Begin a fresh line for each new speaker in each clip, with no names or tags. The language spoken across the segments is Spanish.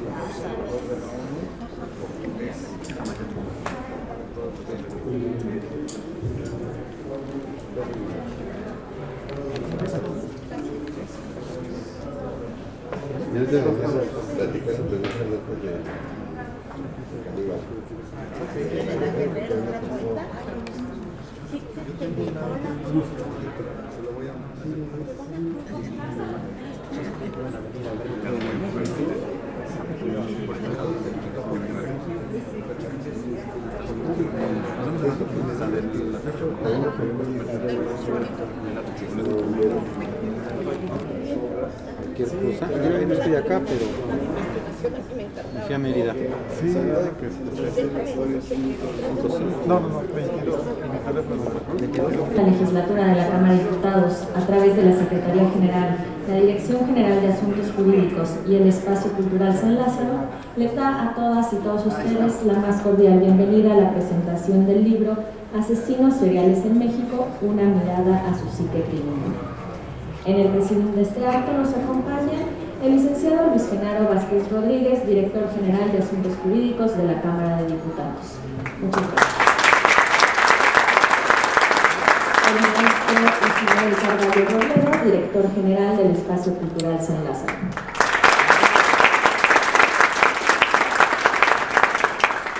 Cualquier cosa. Yo no estoy acá, pero fui a Mérida.
Sí,
La legislatura de la Cámara de Diputados, a través de la Secretaría General, la Dirección General de Asuntos Jurídicos y el Espacio Cultural San Lázaro, les da a todas y todos ustedes la más cordial bienvenida a la presentación del libro Asesinos Seriales en México, una mirada a su psique criminal. En el presidium de este acto nos acompaña el licenciado Luis Genaro Vázquez Rodríguez, director general de Asuntos Jurídicos de la Cámara de Diputados. Muchas gracias. El maestro Ismael Carvalho Robledo, director general del Espacio Cultural San Lázaro.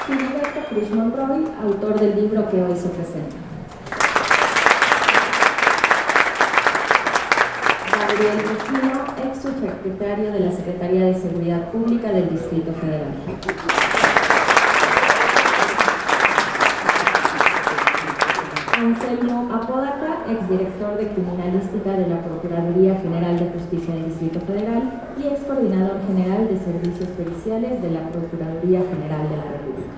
Filiberto Cruz Monroy, autor del libro que hoy se presenta. Gabriel Rufino, ex subsecretario de la Secretaría de Seguridad Pública del Distrito Federal. Anselmo Apodaca, exdirector de Criminalística de la Procuraduría General de Justicia del Distrito Federal y ex coordinador general de Servicios Periciales de la Procuraduría General de la República.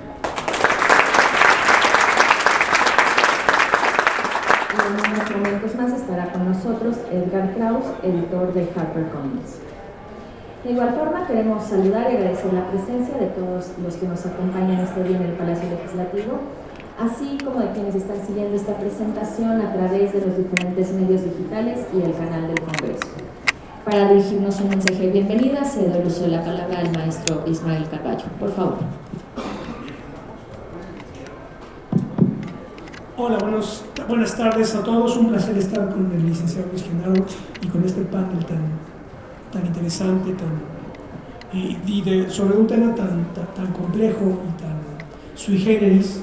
En unos momentos más estará con nosotros Edgar Kraus, editor de HarperCollins. De igual forma, queremos saludar y agradecer la presencia de todos los que nos acompañan este día en el Palacio Legislativo, así como de quienes están siguiendo esta presentación a través de los diferentes medios digitales y el canal del Congreso. Para dirigirnos un mensaje de bienvenida, cedo el uso de la palabra al maestro Ismael Carvalho. Por favor.
Hola, buenas tardes a todos. Un placer estar con el licenciado Luis Genaro y con este panel tan interesante sobre un tema tan complejo y tan sui generis,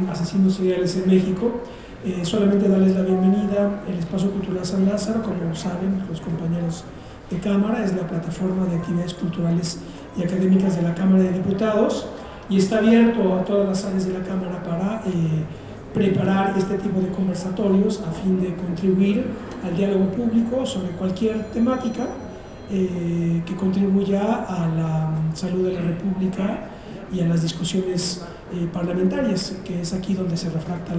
asesinos seriales en México. Solamente darles la bienvenida. El Espacio Cultural San Lázaro, como saben los compañeros de Cámara, es la plataforma de actividades culturales y académicas de la Cámara de Diputados y está abierto a todas las áreas de la Cámara para preparar este tipo de conversatorios a fin de contribuir al diálogo público sobre cualquier temática que contribuya a la salud de la República y a las discusiones parlamentarias, que es aquí donde se refracta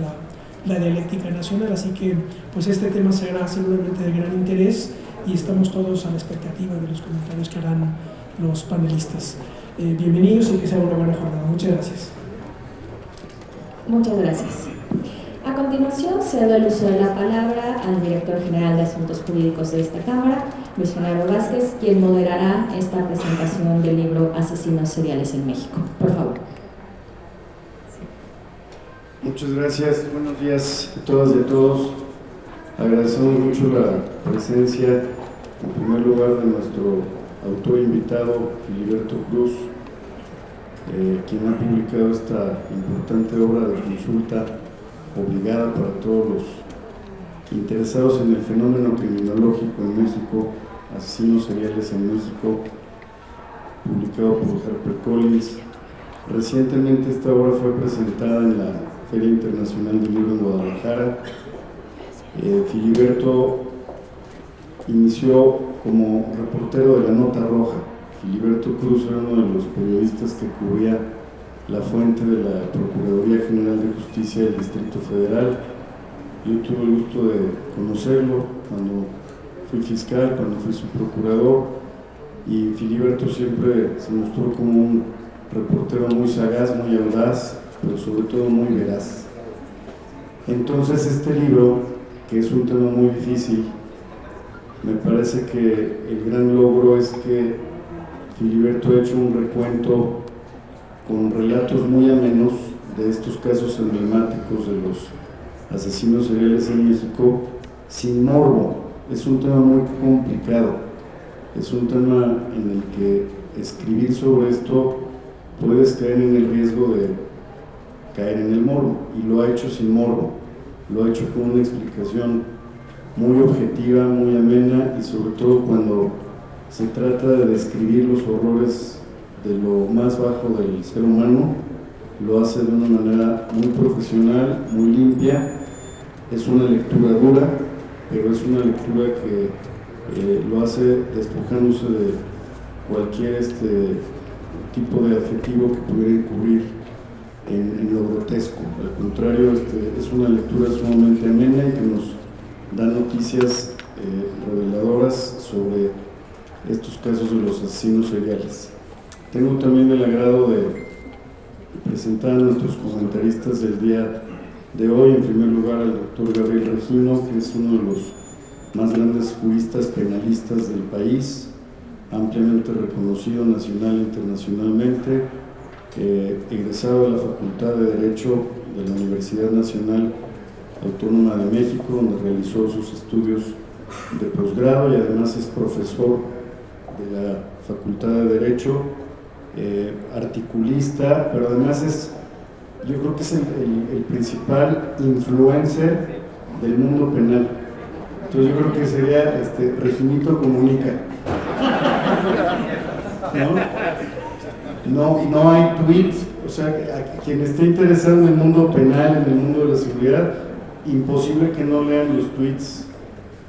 la dialéctica nacional. Así que pues este tema será seguramente de gran interés y estamos todos a la expectativa de los comentarios que harán los panelistas. Bienvenidos y que sea una buena jornada. Muchas gracias.
Muchas gracias. A continuación, cedo el uso de la palabra al director general de Asuntos Jurídicos de esta Cámara, Luis Genaro Vázquez, quien moderará esta presentación del libro Asesinos Seriales en México. Por favor.
Muchas gracias. Buenos días a todas y a todos. Agradecemos mucho la presencia, en primer lugar, de nuestro autor invitado, Filiberto Cruz, quien ha publicado esta importante obra de consulta obligada para todos los interesados en el fenómeno criminológico en México, Asesinos Seriales en México, publicado por HarperCollins. Recientemente esta obra fue presentada en la Feria Internacional del Libro en Guadalajara. Filiberto inició como reportero de la Nota Roja. Filiberto Cruz era uno de los periodistas que cubría la fuente de la Procuraduría General de Justicia del Distrito Federal. Yo tuve el gusto de conocerlo cuando fui fiscal, cuando fui su procurador, y Filiberto siempre se mostró como un reportero muy sagaz, muy audaz, pero sobre todo muy veraz. Entonces este libro, que es un tema muy difícil, me parece que el gran logro es que Filiberto ha hecho un recuento con relatos muy amenos de estos casos emblemáticos de los asesinos seriales en México, sin morbo. Es un tema muy complicado, es un tema en el que escribir sobre esto puedes caer en el riesgo de caer en el morbo, y lo ha hecho sin morbo, lo ha hecho con una explicación muy objetiva, muy amena, y sobre todo cuando se trata de describir los horrores de lo más bajo del ser humano, lo hace de una manera muy profesional, muy limpia. Es una lectura dura, pero es una lectura que lo hace despojándose de cualquier tipo de adjetivo que pudiera incurrir en lo grotesco. Al contrario, es una lectura sumamente amena y que nos da noticias reveladoras sobre estos casos de los asesinos seriales. Tengo también el agrado de presentar a nuestros comentaristas del día de hoy. En primer lugar, al doctor Gabriel Regino, que es uno de los más grandes juristas penalistas del país, ampliamente reconocido nacional e internacionalmente, egresado de la Facultad de Derecho de la Universidad Nacional Autónoma de México, donde realizó sus estudios de posgrado y además es profesor de la Facultad de Derecho, articulista, pero además yo creo que es el principal influencer del mundo penal. Entonces yo creo que sería Reginito Comunica. No hay tweets, o sea, a quien esté interesado en el mundo penal, en el mundo de la seguridad, imposible que no lean los tweets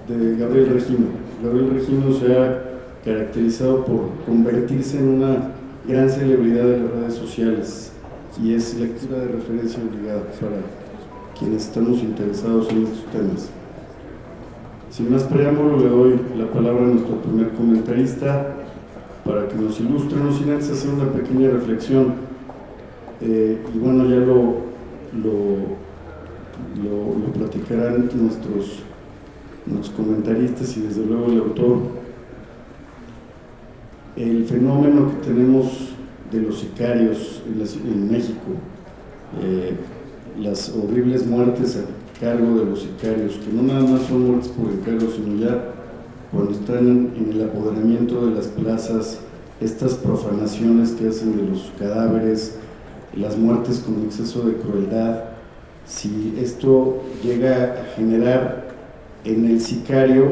de Gabriel Regino. Gabriel Regino se ha caracterizado por convertirse en una gran celebridad de las redes sociales y es lectura de referencia obligada para quienes estamos interesados en estos temas. Sin más preámbulo, le doy la palabra a nuestro primer comentarista para que nos ilustre, no sin antes hacer una pequeña reflexión. Y bueno, ya lo platicarán nuestros comentaristas y desde luego el autor. El fenómeno que tenemos de los sicarios en México, las horribles muertes a cargo de los sicarios, que no nada más son muertes por encargo, sino ya cuando están en el apoderamiento de las plazas, estas profanaciones que hacen de los cadáveres, las muertes con exceso de crueldad. Si esto llega a generar en el sicario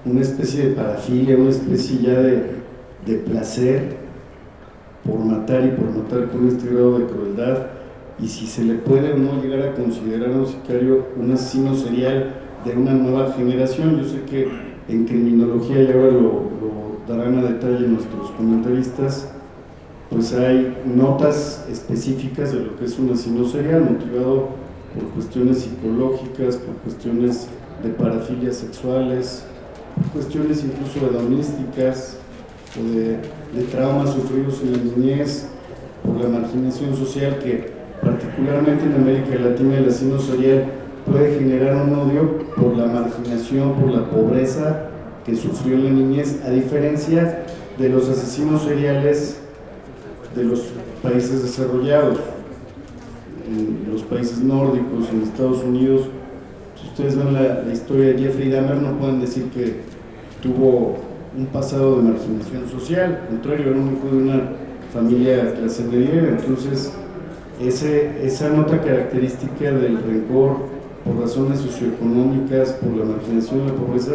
una especie de parafilia, una especie ya de placer por matar y por matar con este grado de crueldad, y si se le puede o no llegar a considerar a un sicario un asesino serial de una nueva generación. Yo sé que en criminología, y ahora lo darán a detalle nuestros comentaristas, pues hay notas específicas de lo que es un asesino serial, motivado por cuestiones psicológicas, por cuestiones de parafilias sexuales, por cuestiones incluso hedonísticas o de traumas sufridos en la niñez, por la marginación social, que particularmente en América Latina el asesino serial puede generar un odio por la marginación, por la pobreza que sufrió en la niñez, a diferencia de los asesinos seriales de los países desarrollados, en los países nórdicos, en Estados Unidos. Si ustedes ven la historia de Jeffrey Dahmer, no pueden decir que tuvo un pasado de marginación social, al contrario, era un hijo de una familia clase media. Entonces esa nota característica del rencor por razones socioeconómicas, por la marginación y la pobreza,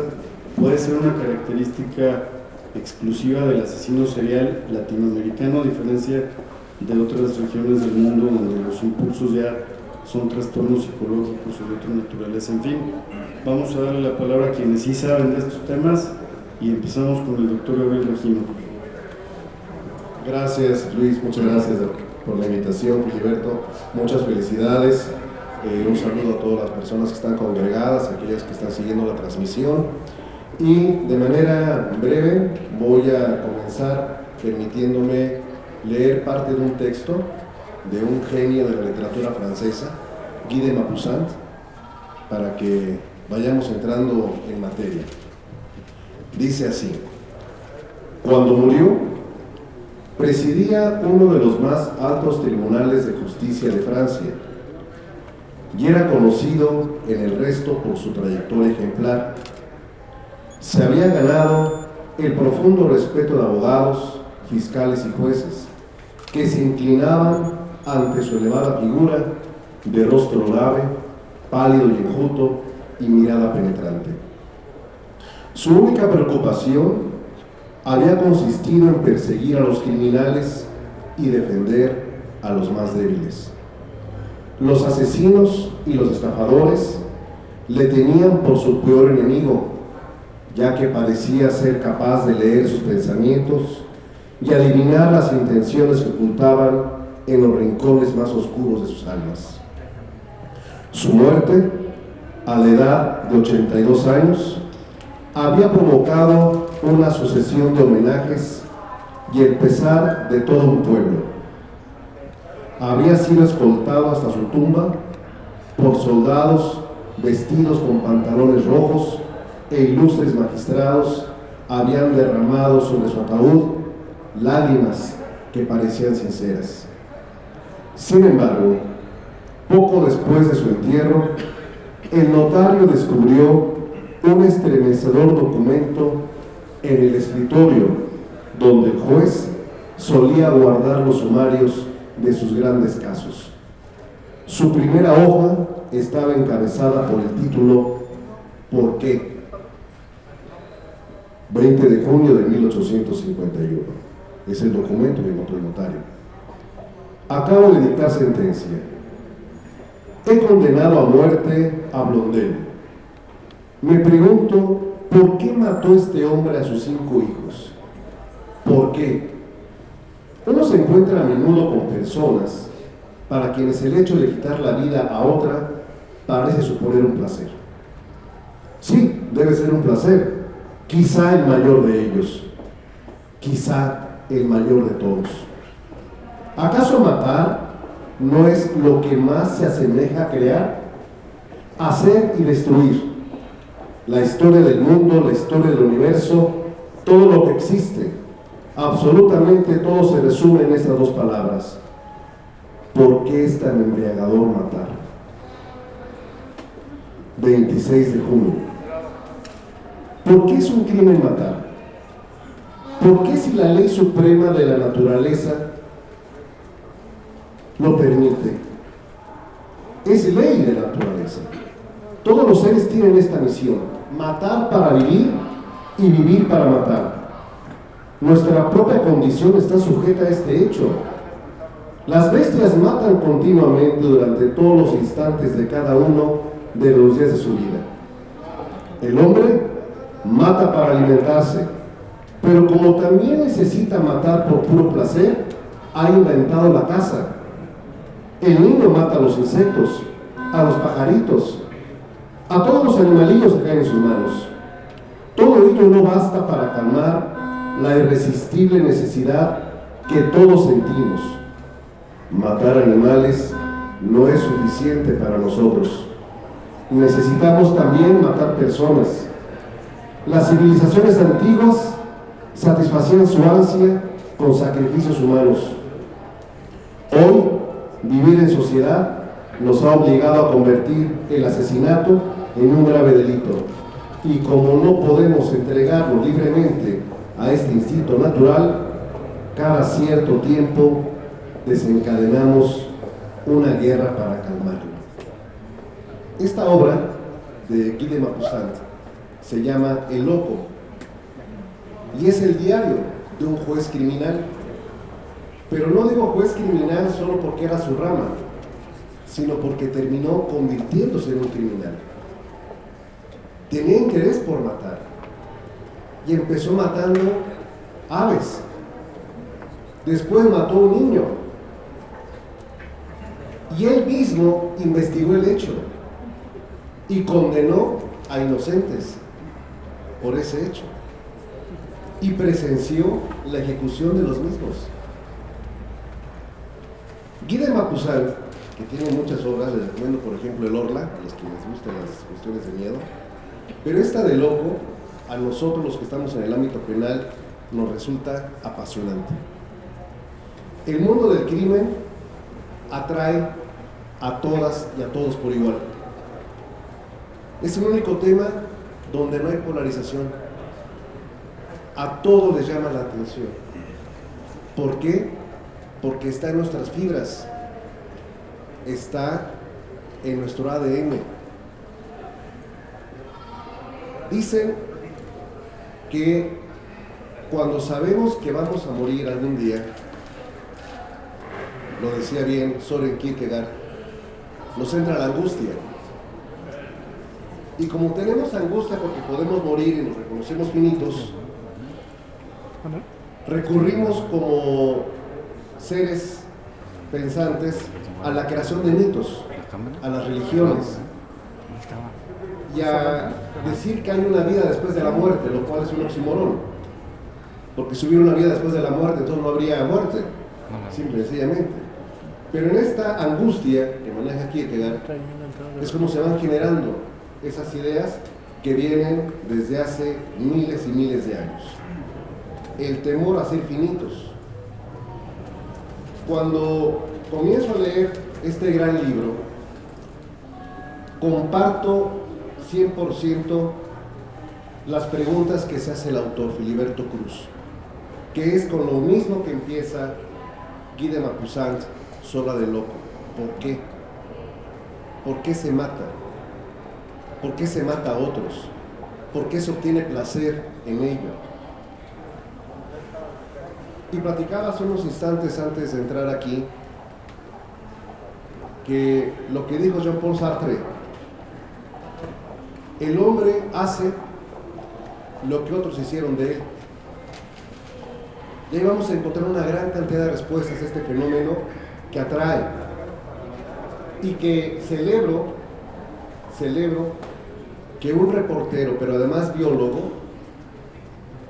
puede ser una característica exclusiva del asesino serial latinoamericano, a diferencia de otras regiones del mundo donde los impulsos ya son trastornos psicológicos o de otra naturaleza. En fin, vamos a darle la palabra a quienes sí saben de estos temas y empezamos con el doctor Gabriel Regino.
Gracias, Luis, muchas gracias por la invitación, Filiberto, muchas felicidades. Un saludo a todas las personas que están congregadas, aquellas que están siguiendo la transmisión, y de manera breve voy a comenzar permitiéndome leer parte de un texto de un genio de la literatura francesa, Guy de Maupassant, para que vayamos entrando en materia. Dice así: Cuando murió, presidía uno de los más altos tribunales de justicia de Francia y era conocido en el resto por su trayectoria ejemplar. Se había ganado el profundo respeto de abogados, fiscales y jueces, que se inclinaban ante su elevada figura de rostro grave, pálido y enjuto y mirada penetrante. Su única preocupación había consistido en perseguir a los criminales y defender a los más débiles. Los asesinos y los estafadores le tenían por su peor enemigo, ya que parecía ser capaz de leer sus pensamientos y adivinar las intenciones que ocultaban en los rincones más oscuros de sus almas. Su muerte, a la edad de 82 años, había provocado una sucesión de homenajes y el pesar de todo un pueblo. Había sido escoltado hasta su tumba por soldados vestidos con pantalones rojos e ilustres magistrados habían derramado sobre su ataúd lágrimas que parecían sinceras. Sin embargo, poco después de su entierro, el notario descubrió un estremecedor documento en el escritorio donde el juez solía guardar los sumarios de sus grandes casos. Su primera hoja estaba encabezada por el título ¿Por qué? 20 de junio de 1851. Es el documento que notó el notario. Acabo de dictar sentencia. He condenado a muerte a Blondel. Me pregunto, ¿por qué mató este hombre a sus 5 hijos? ¿Por qué? Uno se encuentra a menudo con personas para quienes el hecho de quitar la vida a otra parece suponer un placer. Sí, debe ser un placer, quizá el mayor de ellos, quizá el mayor de todos. ¿Acaso matar no es lo que más se asemeja a crear? Hacer y destruir. La historia del mundo, la historia del universo, todo lo que existe, absolutamente todo se resume en estas 2 palabras. ¿Por qué es tan embriagador matar? 26 de junio. ¿Por qué es un crimen matar? ¿Por qué si la ley suprema de la naturaleza lo permite? Es ley de la naturaleza. Todos los seres tienen esta misión: matar para vivir y vivir para matar. Nuestra propia condición está sujeta a este hecho. Las bestias matan continuamente durante todos los instantes de cada uno de los días de su vida. El hombre mata para alimentarse, pero como también necesita matar por puro placer, ha inventado la caza. El niño mata a los insectos, a los pajaritos, a todos los animalillos que caen en sus manos. Todo ello no basta para calmar la irresistible necesidad que todos sentimos. Matar animales no es suficiente para nosotros. Necesitamos también matar personas. Las civilizaciones antiguas satisfacían su ansia con sacrificios humanos. Hoy, vivir en sociedad nos ha obligado a convertir el asesinato en un grave delito. Y como no podemos entregarlo libremente a este instinto natural, cada cierto tiempo desencadenamos una guerra para calmarlo. Esta obra de Guy de Maupassant se llama El Loco y es el diario de un juez criminal. Pero no digo juez criminal solo porque era su rama, sino porque terminó convirtiéndose en un criminal. Tenía interés por matar y empezó matando aves. Después mató a un niño y él mismo investigó el hecho y condenó a inocentes por ese hecho y presenció la ejecución de los mismos. Guy de Maupassant, que tiene muchas obras, les recomiendo por ejemplo El Orla, a los que les gustan las cuestiones de miedo, pero esta de Loco, a nosotros los que estamos en el ámbito penal, nos resulta apasionante. El mundo del crimen atrae a todas y a todos por igual. Es el único tema donde no hay polarización. A todos les llama la atención. ¿Por qué? Porque está en nuestras fibras, está en nuestro ADN. Dicen que cuando sabemos que vamos a morir algún día, lo decía bien Søren Kierkegaard, nos entra la angustia. Y como tenemos angustia porque podemos morir y nos reconocemos finitos, recurrimos como seres pensantes a la creación de mitos, a las religiones y a decir que hay una vida después de la muerte, lo cual es un oxímoron, porque si hubiera una vida después de la muerte, entonces no habría muerte, simple y sencillamente. Pero en esta angustia que maneja Kierkegaard es como se van generando esas ideas que vienen desde hace miles y miles de años. El temor a ser finitos. Cuando comienzo a leer este gran libro, comparto 100% las preguntas que se hace el autor Filiberto Cruz, que es con lo mismo que empieza Guy de Maupassant, Sola de Loco. ¿Por qué? ¿Por qué se mata? ¿Por qué se mata a otros? ¿Por qué se obtiene placer en ello? Y platicaba hace unos instantes antes de entrar aquí que lo que dijo Jean-Paul Sartre, el hombre hace lo que otros hicieron de él. Y ahí vamos a encontrar una gran cantidad de respuestas a este fenómeno que atrae y que celebro que un reportero, pero además biólogo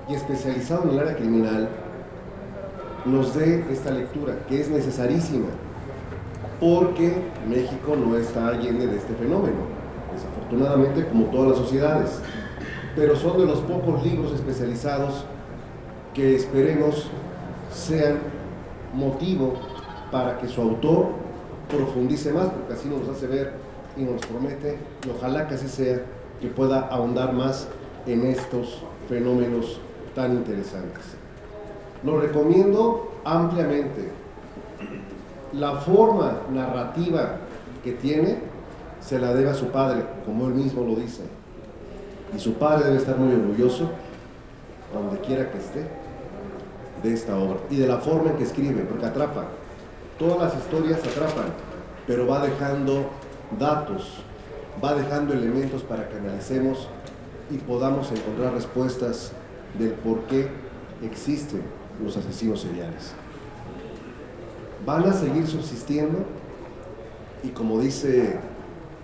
y especializado en el área criminal, nos dé esta lectura, que es necesarísima, porque México no está lleno de este fenómeno, desafortunadamente, como todas las sociedades, pero son de los pocos libros especializados que esperemos sean motivo para que su autor profundice más, porque así nos hace ver y nos promete, y ojalá que así sea, que pueda ahondar más en estos fenómenos tan interesantes. Lo recomiendo ampliamente. La forma narrativa que tiene se la debe a su padre, como él mismo lo dice, y su padre debe estar muy orgulloso, donde quiera que esté, de esta obra y de la forma en que escribe, porque atrapa. Todas las historias atrapan, pero va dejando datos, va dejando elementos para que analicemos y podamos encontrar respuestas del por qué existen los asesinos seriales. Van a seguir subsistiendo y, como dice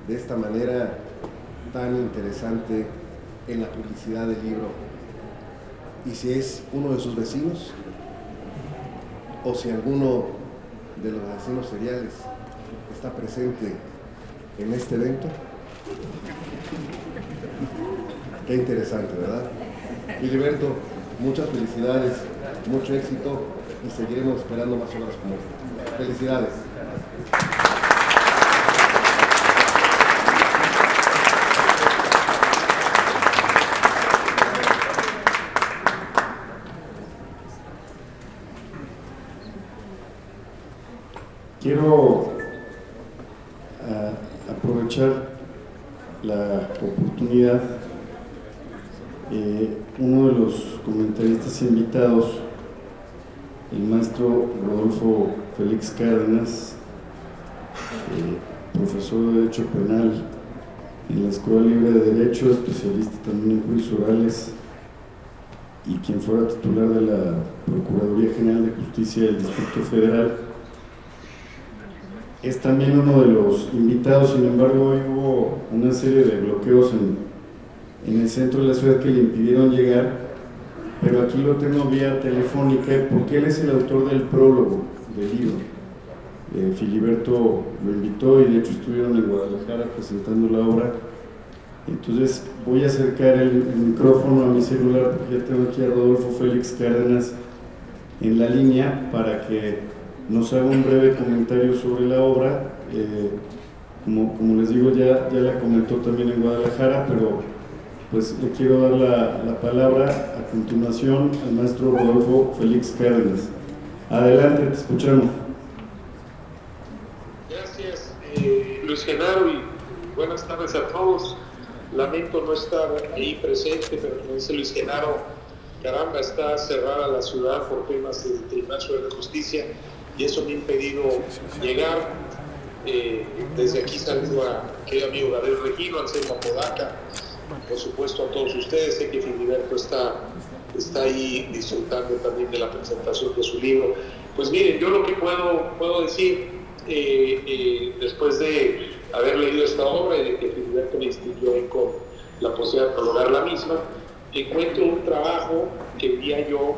de esta manera tan interesante en la publicidad del libro, y si es uno de sus vecinos o si alguno de los asesinos seriales está presente en este evento. Qué interesante, ¿verdad? Filiberto, muchas felicidades, mucho éxito y seguiremos esperando más obras como esta. Felicidades.
Quiero aprovechar la oportunidad. Uno de los comentaristas invitados, el maestro Rodolfo Félix Cárdenas, profesor de Derecho Penal en la Escuela Libre de Derecho, especialista también en juicios orales y quien fuera titular de la Procuraduría General de Justicia del Distrito Federal, es también uno de los invitados. Sin embargo, hoy hubo una serie de bloqueos en el centro de la ciudad que le impidieron llegar, pero aquí lo tengo vía telefónica porque él es el autor del prólogo del libro. Filiberto lo invitó y de hecho estuvieron en Guadalajara presentando la obra Entonces voy a acercar el micrófono a mi celular porque ya tengo aquí a Rodolfo Félix Cárdenas en la línea para que nos haga un breve comentario sobre la obra. Como les digo, ya la comentó también en Guadalajara, pero pues le quiero dar la palabra a continuación al maestro Rodolfo Félix Cárdenas. Adelante, te escuchamos.
Gracias, Luis Genaro, y buenas tardes a todos. Lamento no estar ahí presente, pero como dice Luis Genaro, caramba, está cerrada la ciudad por temas del Tribunal Superior de Justicia y eso me ha impedido llegar. Desde aquí saludo a querido amigo Gabriel Regino, Anselmo Apodaca, por supuesto a todos ustedes. Sé que Filiberto está ahí disfrutando también de la presentación de su libro. Pues miren, yo lo que puedo decir después de haber leído esta obra y de que Filiberto me instigó con la posibilidad de prologar la misma, encuentro un trabajo que diría yo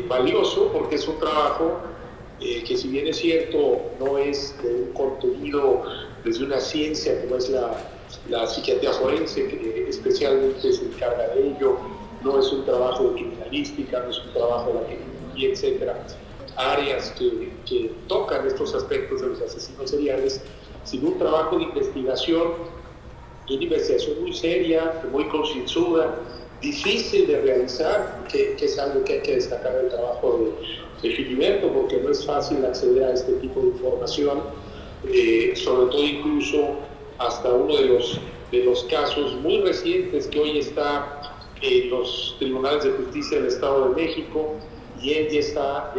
valioso, porque es un trabajo que, si bien es cierto, no es de un contenido desde una ciencia como es la psiquiatría forense, que especialmente se encarga de ello, no es un trabajo de criminalística, no es un trabajo de la criminología, etcétera, áreas que tocan estos aspectos de los asesinos seriales, sino un trabajo de investigación, de una investigación muy seria, muy concienzuda, difícil de realizar, que es algo que hay que destacar del trabajo de Filiberto, porque no es fácil acceder a este tipo de información, sobre todo incluso hasta uno de los casos muy recientes que hoy está en los tribunales de justicia del Estado de México, y él ya está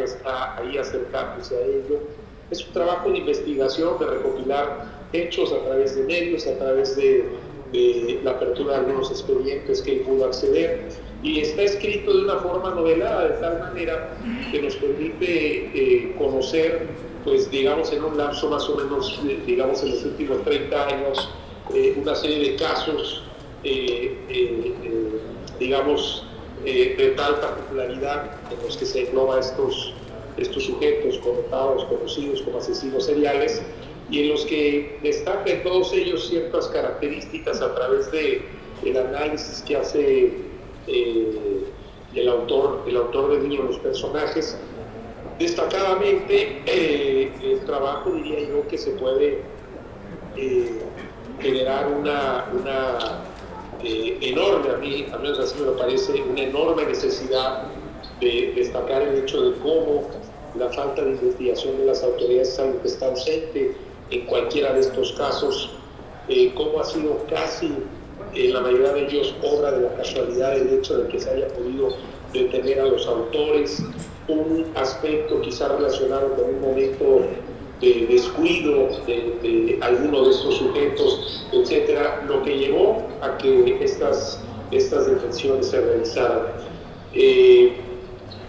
ahí acercándose a ello. Es un trabajo de investigación, de recopilar hechos a través de medios, a través de la apertura de algunos expedientes que él pudo acceder, y está escrito de una forma novelada, de tal manera que nos permite conocer, pues digamos en un lapso más o menos, digamos en los últimos 30 años, una serie de casos, digamos, de tal particularidad en los que se engloba estos sujetos connotados, conocidos como asesinos seriales, y en los que destacan todos ellos ciertas características a través del análisis que hace el autor del libro, los personajes. Destacadamente, el trabajo, diría yo, que se puede generar una enorme, a mí al menos así me lo parece, una enorme necesidad de destacar el hecho de cómo la falta de investigación de las autoridades es algo que está ausente en cualquiera de estos casos, cómo ha sido casi en la mayoría de ellos obra de la casualidad el hecho de que se haya podido detener a los autores, un aspecto quizá relacionado con un momento de descuido de alguno de estos sujetos, etcétera, lo que llevó a que estas detenciones se realizaran.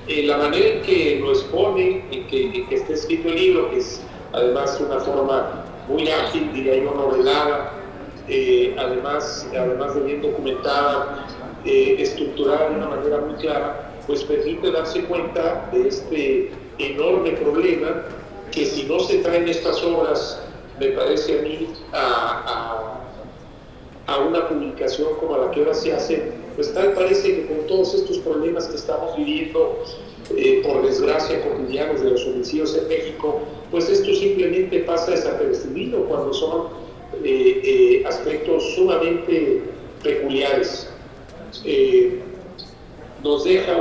La manera en que lo expone, en que está escrito el libro, que es además una forma muy ágil, diría yo, novelada, además de bien documentada, estructurada de una manera muy clara, pues permite darse cuenta de este enorme problema que, si no se traen estas obras, me parece a mí, a una publicación como la que ahora se hace, pues tal parece que con todos estos problemas que estamos viviendo, por desgracia, cotidianos de los homicidios en México, pues esto simplemente pasa desapercibido cuando son aspectos sumamente peculiares. Nos deja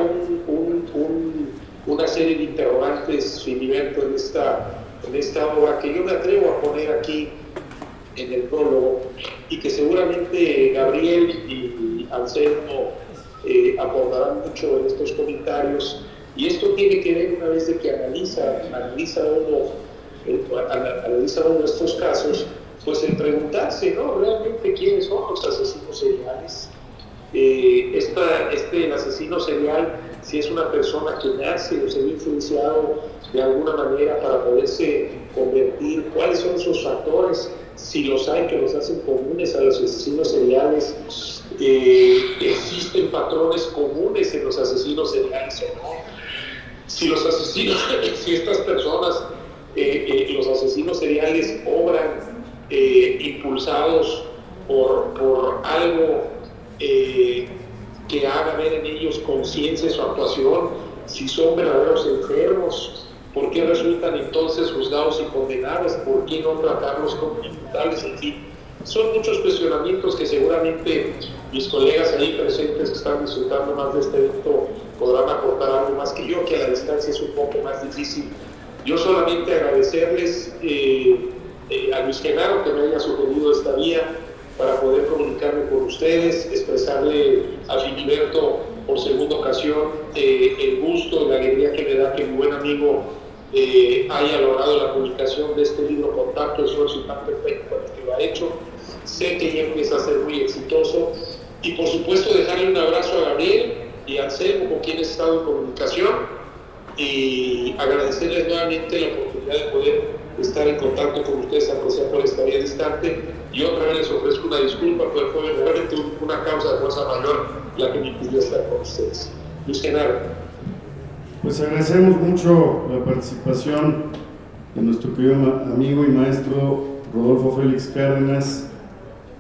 una serie de interrogantes, Filiberto, en esta obra, que yo me atrevo a poner aquí en el prólogo, y que seguramente Gabriel y Anselmo aportarán mucho en estos comentarios. Y esto tiene que ver, una vez de que analiza uno estos casos, pues el preguntarse, ¿no?, realmente quiénes son los asesinos seriales. El asesino serial, si es una persona que nace o se ve influenciado de alguna manera para poderse convertir, cuáles son sus factores, si los hay que los hacen comunes a los asesinos seriales, existen patrones comunes en los asesinos seriales o no, si estas personas, los asesinos seriales, obran impulsados por algo que haga ver en ellos conciencia de su actuación, si son verdaderos enfermos, ¿por qué resultan entonces juzgados y condenados? ¿Por qué no tratarlos como imputables? En fin, son muchos cuestionamientos que seguramente mis colegas ahí presentes que están disfrutando más de este evento podrán aportar algo más que yo, que a la distancia es un poco más difícil. Yo solamente agradecerles a Luis Genaro que me haya sugerido esta vía para poder comunicarme con ustedes, expresarle a Filiberto por segunda ocasión el gusto y la alegría que me da que mi buen amigo haya logrado la publicación de este libro con tanto esfuerzo y tanto empeño con el que lo ha hecho. Sé que ya empieza a ser muy exitoso y por supuesto dejarle un abrazo a Gabriel y a Anselmo, con quienes he estado en comunicación, y agradecerles nuevamente la oportunidad de poder estar en contacto con ustedes, aunque sea por esta vía distante, y otra vez les ofrezco una disculpa, pero fue verdaderamente una causa de fuerza mayor la que me impidió estar con ustedes. Luis Genaro.
Pues agradecemos mucho la participación de nuestro querido amigo y maestro Rodolfo Félix Cárdenas,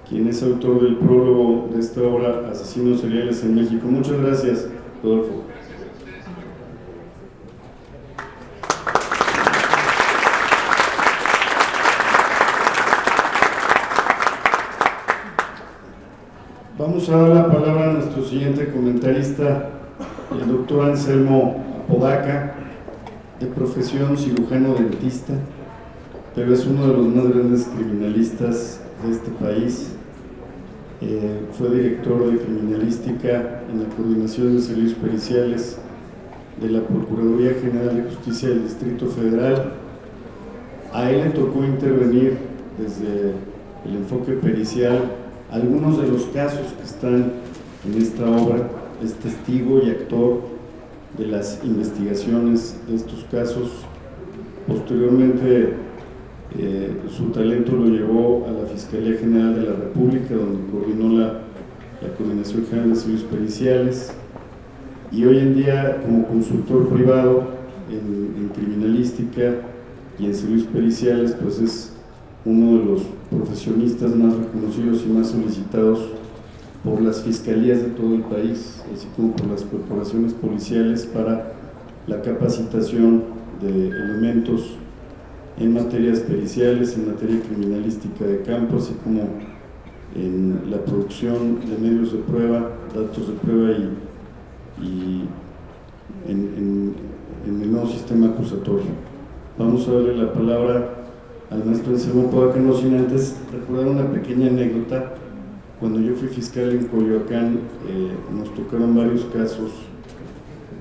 quien es autor del prólogo de esta obra Asesinos Seriales en México. Muchas gracias, Rodolfo. Vamos a dar la palabra a nuestro siguiente comentarista, el doctor Anselmo Apodaca, de profesión cirujano dentista, pero es uno de los más grandes criminalistas de este país. Fue director de criminalística en la Coordinación de Servicios Periciales de la Procuraduría General de Justicia del Distrito Federal. A él le tocó intervenir desde el enfoque pericial algunos de los casos que están en esta obra. Es testigo y actor de las investigaciones de estos casos. Posteriormente, su talento lo llevó a la Fiscalía General de la República, donde coordinó la Coordinación General de Servicios Periciales, y hoy en día, como consultor privado en criminalística y en servicios periciales, pues es uno de los profesionistas más reconocidos y más solicitados por las fiscalías de todo el país, así como por las corporaciones policiales, para la capacitación de elementos en materias periciales, en materia criminalística de campo, así como en la producción de medios de prueba, datos de prueba y en el nuevo sistema acusatorio. Vamos a darle la palabra al maestro Anselmo Apodaca, no sin antes recordar una pequeña anécdota. Cuando yo fui fiscal en Coyoacán, nos tocaron varios casos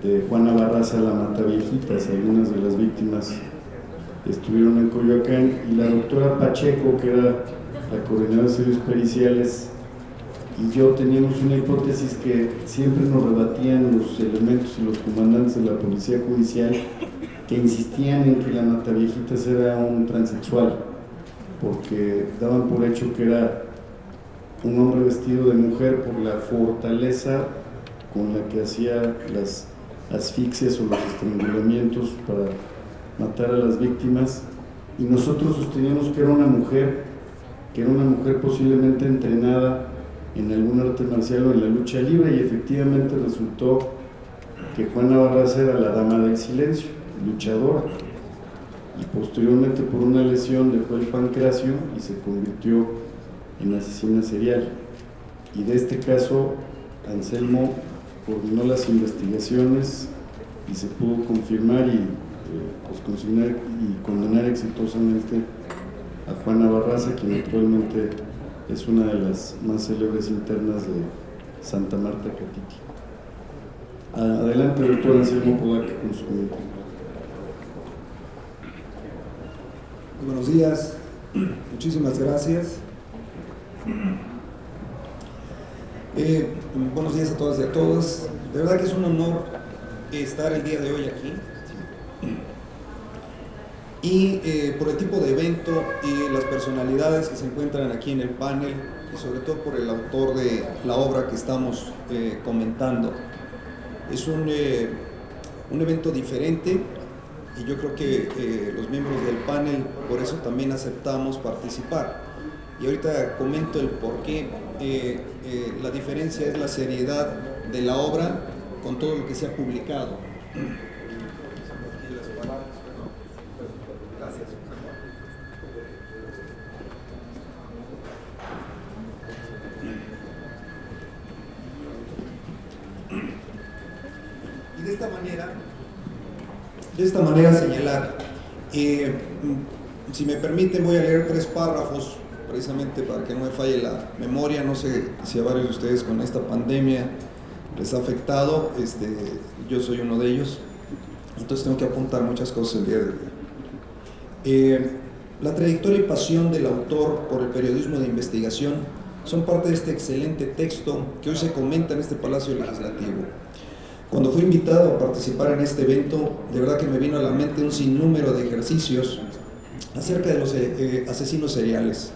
de Juana Barraza, la Mataviejitas. Algunas de las víctimas estuvieron en Coyoacán, y la doctora Pacheco, que era la coordinadora de servicios periciales, y yo teníamos una hipótesis que siempre nos rebatían los elementos y los comandantes de la policía judicial, que insistían en que la Mataviejitas era un transexual, porque daban por hecho que era un hombre vestido de mujer por la fortaleza con la que hacía las asfixias o los estrangulamientos para matar a las víctimas, y nosotros sosteníamos que era una mujer posiblemente entrenada en algún arte marcial o en la lucha libre, y efectivamente resultó que Juana Barraza era la dama del silencio, luchadora, y posteriormente por una lesión dejó el pancracio y se convirtió en asesina serial. Y de este caso Anselmo coordinó las investigaciones y se pudo confirmar y consignar y condenar exitosamente a Juana Barraza, quien actualmente es una de las más célebres internas de Santa Marta, Catitla. Adelante, doctor Anselmo Apodaca, con su comentario.
Buenos días, muchísimas gracias. Buenos días a todas y a todos. De verdad que es un honor estar el día de hoy aquí. Y por el tipo de evento y las personalidades que se encuentran aquí en el panel, y sobre todo por el autor de la obra que estamos comentando. Es un evento diferente, y yo creo que los miembros del panel por eso también aceptamos participar. y ahorita comento el por qué. La diferencia es la seriedad de la obra con todo lo que se ha publicado. Gracias. Y de esta manera señalar, si me permiten voy a leer 3 párrafos precisamente para que no me falle la memoria. No sé si a varios de ustedes con esta pandemia les ha afectado, yo soy uno de ellos, entonces tengo que apuntar muchas cosas el día de hoy. La trayectoria y pasión del autor por el periodismo de investigación son parte de este excelente texto que hoy se comenta en este Palacio Legislativo. Cuando fui invitado a participar en este evento, de verdad que me vino a la mente un sinnúmero de ejercicios acerca de los asesinos seriales,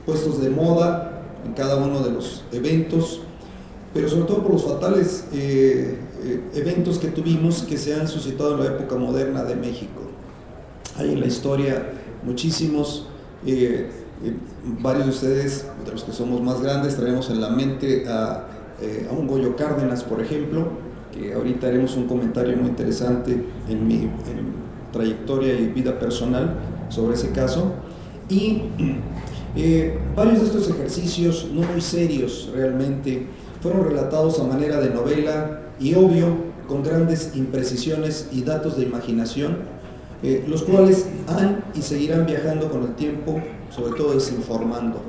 puestos de moda en cada uno de los eventos, pero sobre todo por los fatales eventos que tuvimos que se han suscitado en la época moderna de México. Hay en la historia muchísimos, varios de ustedes, de los que somos más grandes, traemos en la mente a un Goyo Cárdenas, por ejemplo, que ahorita haremos un comentario muy interesante en mi trayectoria y vida personal sobre ese caso. Y varios de estos ejercicios, no muy serios realmente, fueron relatados a manera de novela y obvio, con grandes imprecisiones y datos de imaginación, los cuales han y seguirán viajando con el tiempo, sobre todo desinformando.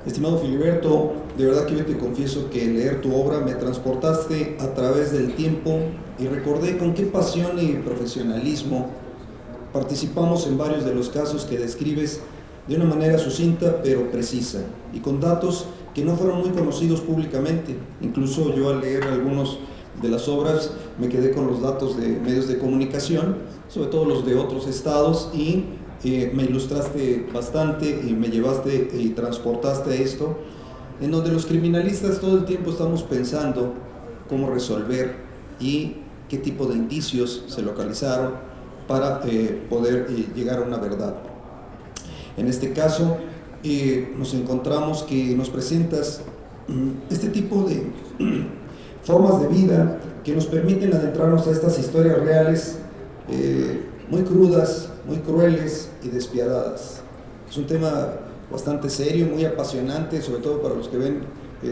Estimado Filiberto, de verdad que yo te confieso que al leer tu obra me transportaste a través del tiempo y recordé con qué pasión y profesionalismo participamos en varios de los casos que describes de una manera sucinta pero precisa y con datos que no fueron muy conocidos públicamente. Incluso yo al leer algunos de las obras me quedé con los datos de medios de comunicación, sobre todo los de otros estados, y me ilustraste bastante y me llevaste y transportaste a esto, en donde los criminalistas todo el tiempo estamos pensando cómo resolver y qué tipo de indicios se localizaron para poder llegar a una verdad. En este caso, nos encontramos que nos presentas este tipo de formas de vida que nos permiten adentrarnos a estas historias reales muy crudas, muy crueles y despiadadas. Es un tema bastante serio, muy apasionante, sobre todo para los que ven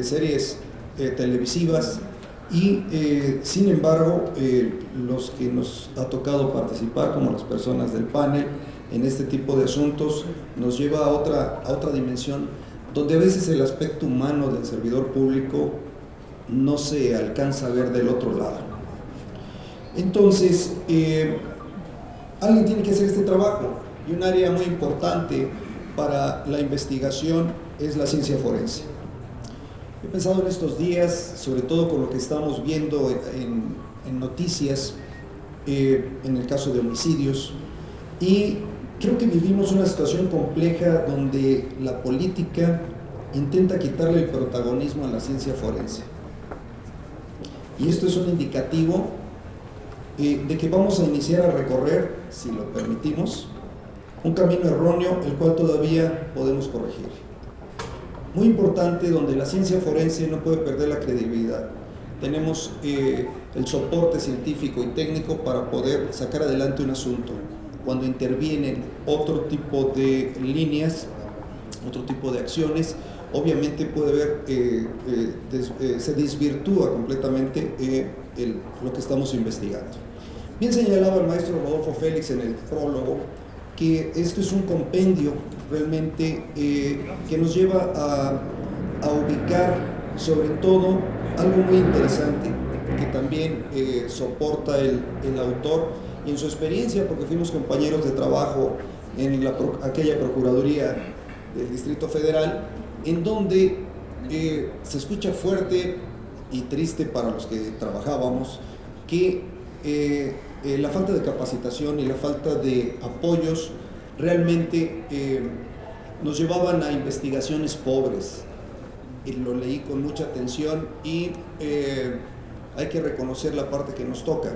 series televisivas y sin embargo los que nos ha tocado participar como las personas del panel en este tipo de asuntos nos lleva a otra dimensión donde a veces el aspecto humano del servidor público no se alcanza a ver del otro lado. Entonces alguien tiene que hacer este trabajo y un área muy importante para la investigación es la ciencia forense. He pensado en estos días, sobre todo con lo que estamos viendo en noticias, en el caso de homicidios, y creo que vivimos una situación compleja donde la política intenta quitarle el protagonismo a la ciencia forense. Y esto es un indicativo de que vamos a iniciar a recorrer, si lo permitimos, un camino erróneo el cual todavía podemos corregir. Muy importante, donde la ciencia forense no puede perder la credibilidad. Tenemos el soporte científico y técnico para poder sacar adelante un asunto. Cuando intervienen otro tipo de líneas, otro tipo de acciones, obviamente puede haber, se desvirtúa completamente lo que estamos investigando. Bien señalaba el maestro Rodolfo Félix en el prólogo que esto es un compendio realmente que nos lleva a ubicar sobre todo algo muy interesante que también soporta el autor y en su experiencia, porque fuimos compañeros de trabajo en aquella Procuraduría del Distrito Federal, en donde se escucha fuerte y triste para los que trabajábamos que la falta de capacitación y la falta de apoyos realmente nos llevaban a investigaciones pobres. Y lo leí con mucha atención y hay que reconocer la parte que nos toca.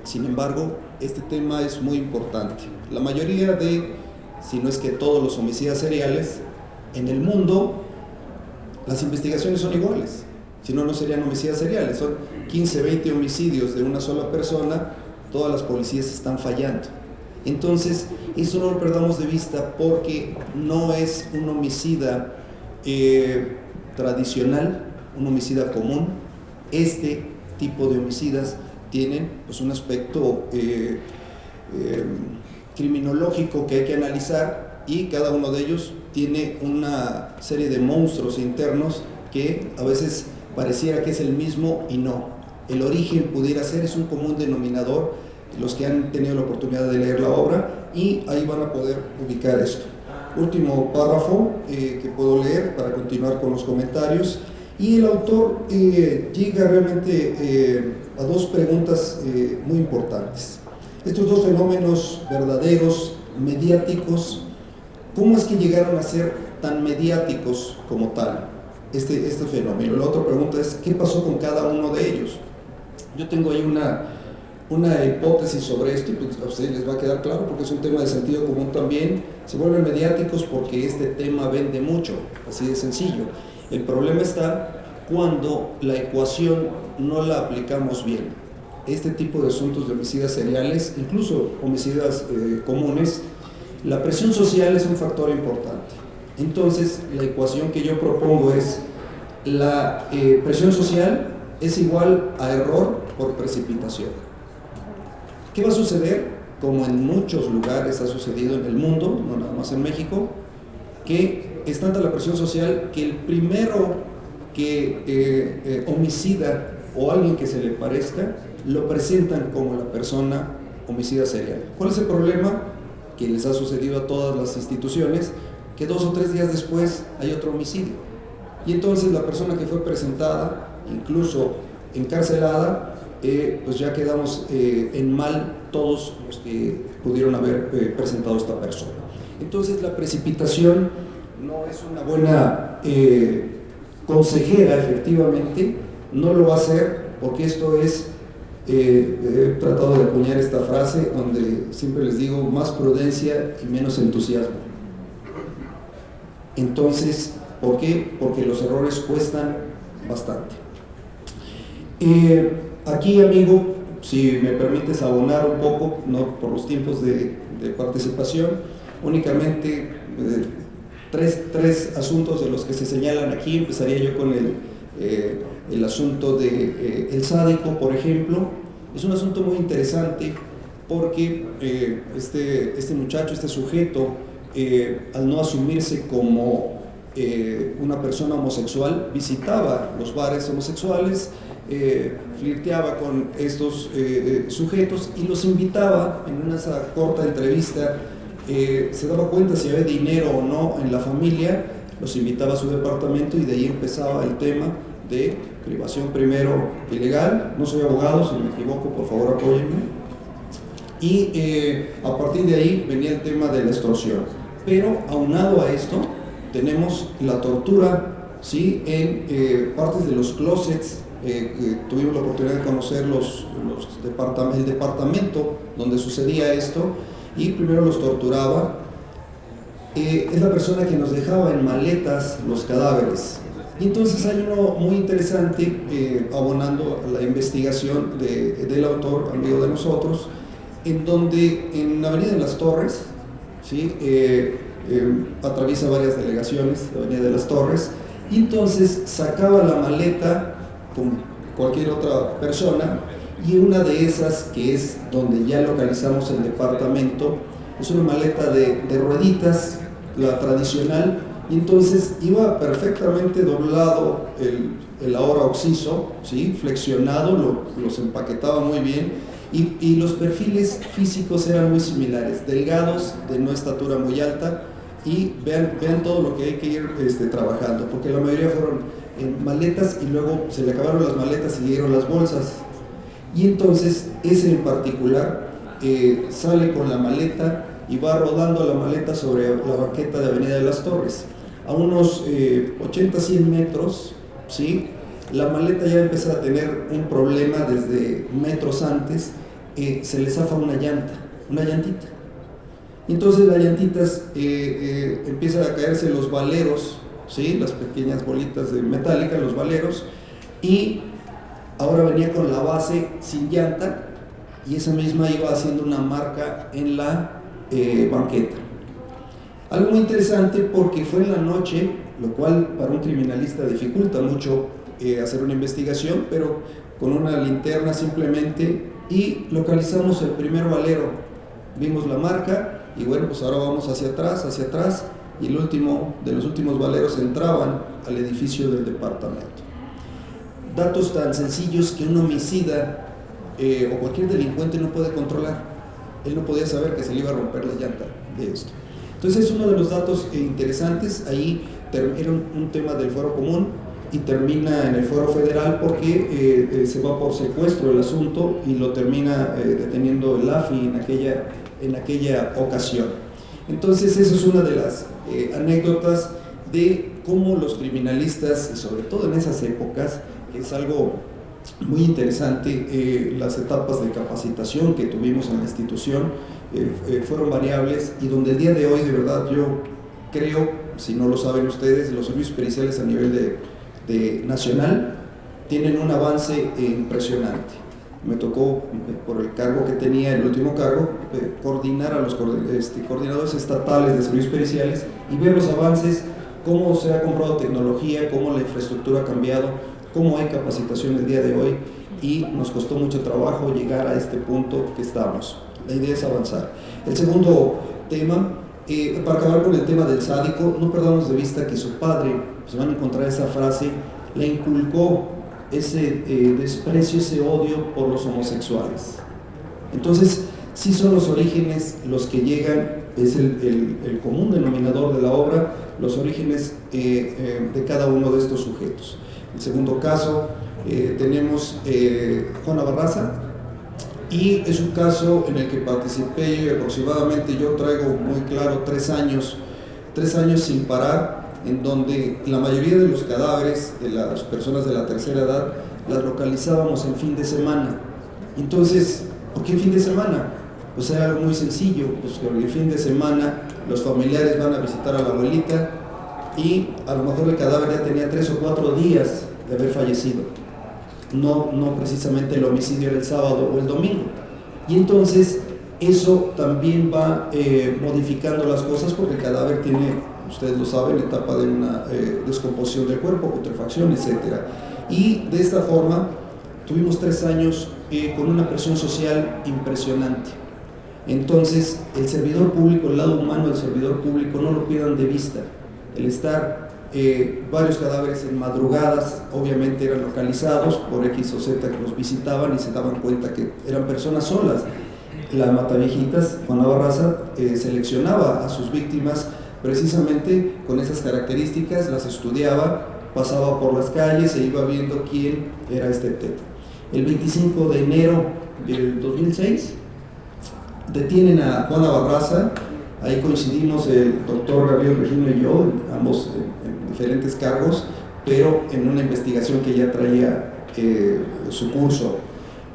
Sin embargo, este tema es muy importante. La mayoría de si no es que todos los homicidas seriales en el mundo, las investigaciones son iguales. Si no, no serían homicidas seriales. Son 15, 20 homicidios de una sola persona, todas las policías están fallando. Entonces, eso no lo perdamos de vista porque no es un homicida tradicional, un homicida común. Este tipo de homicidas tienen pues, un aspecto criminológico que hay que analizar, y cada uno de ellos tiene una serie de monstruos internos que a veces pareciera que es el mismo y no. El origen pudiera ser, es un común denominador, los que han tenido la oportunidad de leer la obra, y ahí van a poder ubicar esto. Último párrafo que puedo leer para continuar con los comentarios. Y el autor llega realmente a dos preguntas muy importantes. Estos dos fenómenos verdaderos, mediáticos, ¿cómo es que llegaron a ser tan mediáticos como tal este fenómeno? La otra pregunta es, ¿qué pasó con cada uno de ellos? Yo tengo ahí una hipótesis sobre esto, y pues a ustedes les va a quedar claro porque es un tema de sentido común también. Se vuelven mediáticos porque este tema vende mucho, así de sencillo. El problema está cuando la ecuación no la aplicamos bien. Este tipo de asuntos de homicidas seriales, incluso homicidas comunes, la presión social es un factor importante. Entonces, la ecuación que yo propongo es la presión social es igual a error por precipitación. ¿Qué va a suceder? Como en muchos lugares ha sucedido en el mundo, no nada más en México, que es tanta la presión social que el primero que homicida o alguien que se le parezca, lo presentan como la persona homicida serial. ¿Cuál es el problema? Que les ha sucedido a todas las instituciones, que 2 o 3 días después hay otro homicidio. Y entonces la persona que fue presentada, incluso encarcelada, pues ya quedamos en mal todos los que pudieron haber presentado esta persona. Entonces la precipitación no es una buena consejera, efectivamente, no lo va a hacer, porque esto es, he tratado de acuñar esta frase donde siempre les digo, más prudencia y menos entusiasmo. Entonces, ¿por qué? Porque los errores cuestan bastante. Aquí, amigo, si me permites abonar un poco, no por los tiempos de participación, únicamente tres asuntos de los que se señalan aquí. Empezaría yo con el asunto de el sádico, por ejemplo. Es un asunto muy interesante porque este muchacho, este sujeto, al no asumirse como una persona homosexual, visitaba los bares homosexuales, flirteaba con estos sujetos y los invitaba. En una corta entrevista se daba cuenta si había dinero o no en la familia, los invitaba a su departamento y de ahí empezaba el tema de privación primero ilegal. No soy abogado, si me equivoco, por favor apóyenme. Y a partir de ahí venía el tema de la extorsión. Pero aunado a esto, tenemos la tortura, ¿sí? En partes de los closets. Tuvimos la oportunidad de conocer el departamento donde sucedía esto, y primero los torturaba. Es la persona que nos dejaba en maletas los cadáveres. Y entonces hay uno muy interesante, abonando a la investigación del autor, amigo de nosotros, en donde en la Avenida de las Torres, ¿sí? Atraviesa varias delegaciones, la Avenida de las Torres, y entonces sacaba la maleta con cualquier otra persona, y una de esas, que es donde ya localizamos el departamento, es una maleta de rueditas, la tradicional, y entonces iba perfectamente doblado el ahora occiso, ¿sí? Flexionado, los empaquetaba muy bien, y los perfiles físicos eran muy similares, delgados, de no estatura muy alta, y vean todo lo que hay que ir trabajando, porque la mayoría fueron en maletas y luego se le acabaron las maletas y dieron las bolsas. Y entonces ese en particular sale con la maleta y va rodando la maleta sobre la banqueta de Avenida de las Torres. A unos 80-100 metros, ¿sí? La maleta ya empieza a tener un problema desde metros antes. Se le zafa una llantita. Entonces las llantitas empiezan a caerse los valeros, ¿sí? Las pequeñas bolitas de metálica, los valeros, y ahora venía con la base sin llanta, y esa misma iba haciendo una marca en la banqueta. Algo muy interesante porque fue en la noche, lo cual para un criminalista dificulta mucho hacer una investigación, pero con una linterna simplemente, y localizamos el primer valero, vimos la marca, y bueno, pues ahora vamos hacia atrás, y el último de los últimos valeros entraban al edificio del departamento. Datos tan sencillos que un homicida o cualquier delincuente no puede controlar. Él no podía saber que se le iba a romper la llanta de esto. Entonces es uno de los datos interesantes. Ahí era un tema del fuero común y termina en el fuero federal porque se va por secuestro el asunto y lo termina deteniendo el AFI en aquella ocasión. Entonces eso es una de las anécdotas de cómo los criminalistas, y sobre todo en esas épocas, que es algo muy interesante, las etapas de capacitación que tuvimos en la institución fueron variables, y donde el día de hoy, de verdad, yo creo, si no lo saben ustedes, los servicios periciales a nivel de nacional tienen un avance impresionante. Me tocó, por el cargo que tenía, el último cargo, coordinar a los coordinadores estatales de servicios periciales y ver los avances, cómo se ha comprado tecnología, cómo la infraestructura ha cambiado, cómo hay capacitación el día de hoy, y nos costó mucho trabajo llegar a este punto que estamos. La idea es avanzar. El segundo tema, para acabar con el tema del sádico, no perdamos de vista que su padre, se van a encontrar esa frase, le inculcó ese desprecio, ese odio por los homosexuales. Entonces, sí son los orígenes los que llegan, es el común denominador de la obra, los orígenes de cada uno de estos sujetos. El segundo caso, tenemos Juana Barraza, y es un caso en el que participé aproximadamente, yo traigo muy claro 3 años sin parar, en donde la mayoría de los cadáveres de las personas de la tercera edad las localizábamos en fin de semana. Entonces, ¿por qué en fin de semana? Pues era algo muy sencillo, pues que el fin de semana los familiares van a visitar a la abuelita y a lo mejor el cadáver ya tenía 3 o 4 días de haber fallecido. No precisamente el homicidio era el sábado o el domingo. Y entonces eso también va modificando las cosas, porque el cadáver tiene, ustedes lo saben, etapa de una descomposición del cuerpo, putrefacción, etc. Y de esta forma tuvimos 3 años con una presión social impresionante. Entonces el servidor público, el lado humano del servidor público, no lo pierdan de vista. El estar varios cadáveres en madrugadas, obviamente eran localizados por X o Z que los visitaban y se daban cuenta que eran personas solas. La Mataviejitas, Juana Barraza, seleccionaba a sus víctimas precisamente con esas características, las estudiaba, pasaba por las calles e iba viendo quién era este tema. El 25 de enero del 2006 detienen a Juana Barraza. Ahí coincidimos el doctor Gabriel Regino y yo, ambos en diferentes cargos, pero en una investigación que ya traía su curso.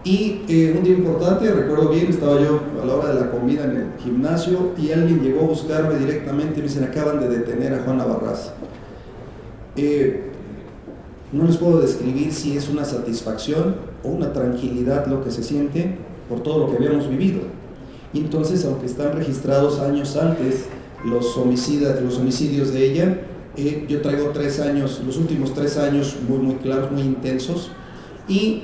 Y un día importante, recuerdo bien, estaba yo a la hora de la comida en el gimnasio y alguien llegó a buscarme directamente y me dicen: acaban de detener a Juana Barraza. No les puedo describir si es una satisfacción o una tranquilidad lo que se siente por todo lo que habíamos vivido. Y entonces, aunque están registrados años antes los homicidios de ella, yo traigo 3 años, los últimos 3 años muy claros, muy intensos, y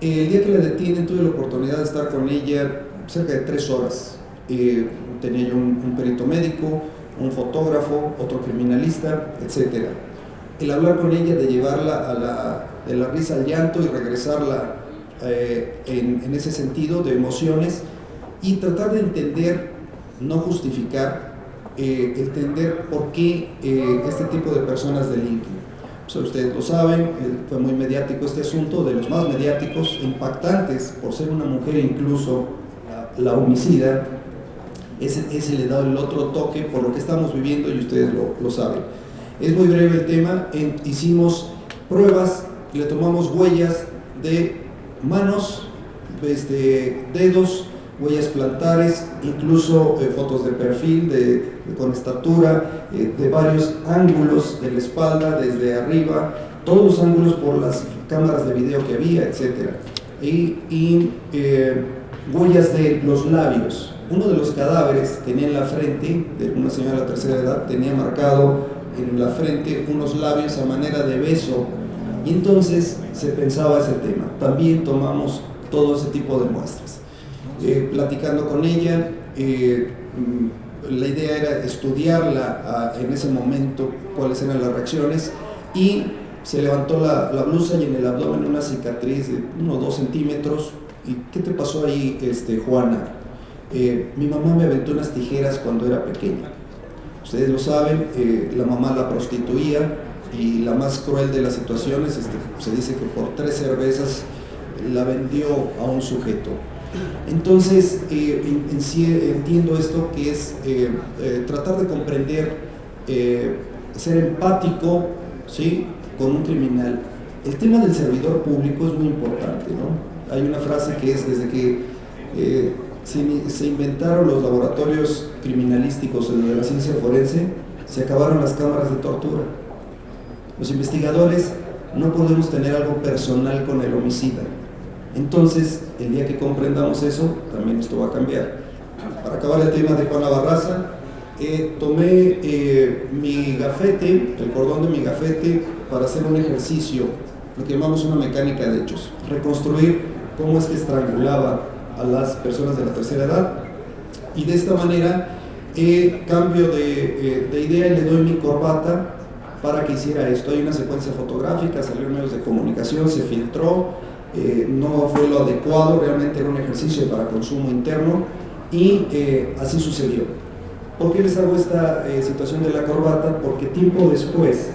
el día que la detienen tuve la oportunidad de estar con ella cerca de 3 horas. Tenía yo un perito médico, un fotógrafo, otro criminalista, etc. El hablar con ella, de llevarla de la risa al llanto y regresarla en ese sentido de emociones, y tratar de entender, no justificar, entender por qué este tipo de personas delinquen. O sea, ustedes lo saben, fue muy mediático este asunto, de los más mediáticos, impactantes, por ser una mujer incluso, la homicida. Ese le da el otro toque por lo que estamos viviendo, y ustedes lo saben. Es muy breve el tema. Hicimos pruebas, le tomamos huellas de manos, dedos, huellas plantares, incluso fotos de perfil, con estatura, de varios ángulos de la espalda, desde arriba, todos los ángulos por las cámaras de video que había, etc. Y huellas de los labios. Uno de los cadáveres tenía en la frente, de una señora de la tercera edad, tenía marcado en la frente unos labios a manera de beso, y entonces se pensaba ese tema. También tomamos todo ese tipo de muestras. Platicando con ella, la idea era estudiarla en ese momento, cuáles eran las reacciones, y se levantó la blusa y en el abdomen una cicatriz de unos 2 centímetros. ¿Y qué te pasó ahí, Juana? Mi mamá me aventó unas tijeras cuando era pequeña. Ustedes lo saben, la mamá la prostituía, y la más cruel de las situaciones, se dice que por 3 cervezas la vendió a un sujeto. Entonces, entiendo esto, que es tratar de comprender, ser empático, ¿sí?, con un criminal. El tema del servidor público es muy importante, ¿no? Hay una frase que es: desde que se inventaron los laboratorios criminalísticos de la ciencia forense, se acabaron las cámaras de tortura. Los investigadores no podemos tener algo personal con el homicida. Entonces, el día que comprendamos eso, también esto va a cambiar. Para acabar el tema de Juana Barraza, tomé mi gafete, el cordón de mi gafete, para hacer un ejercicio, lo que llamamos una mecánica de hechos, reconstruir cómo es que estrangulaba a las personas de la tercera edad, y de esta manera cambio de idea y le doy mi corbata para que hiciera esto. Hay una secuencia fotográfica, salió en medios de comunicación, se filtró, no fue lo adecuado, realmente era un ejercicio para consumo interno, y así sucedió. ¿Por qué les hago esta situación de la corbata? Porque tiempo después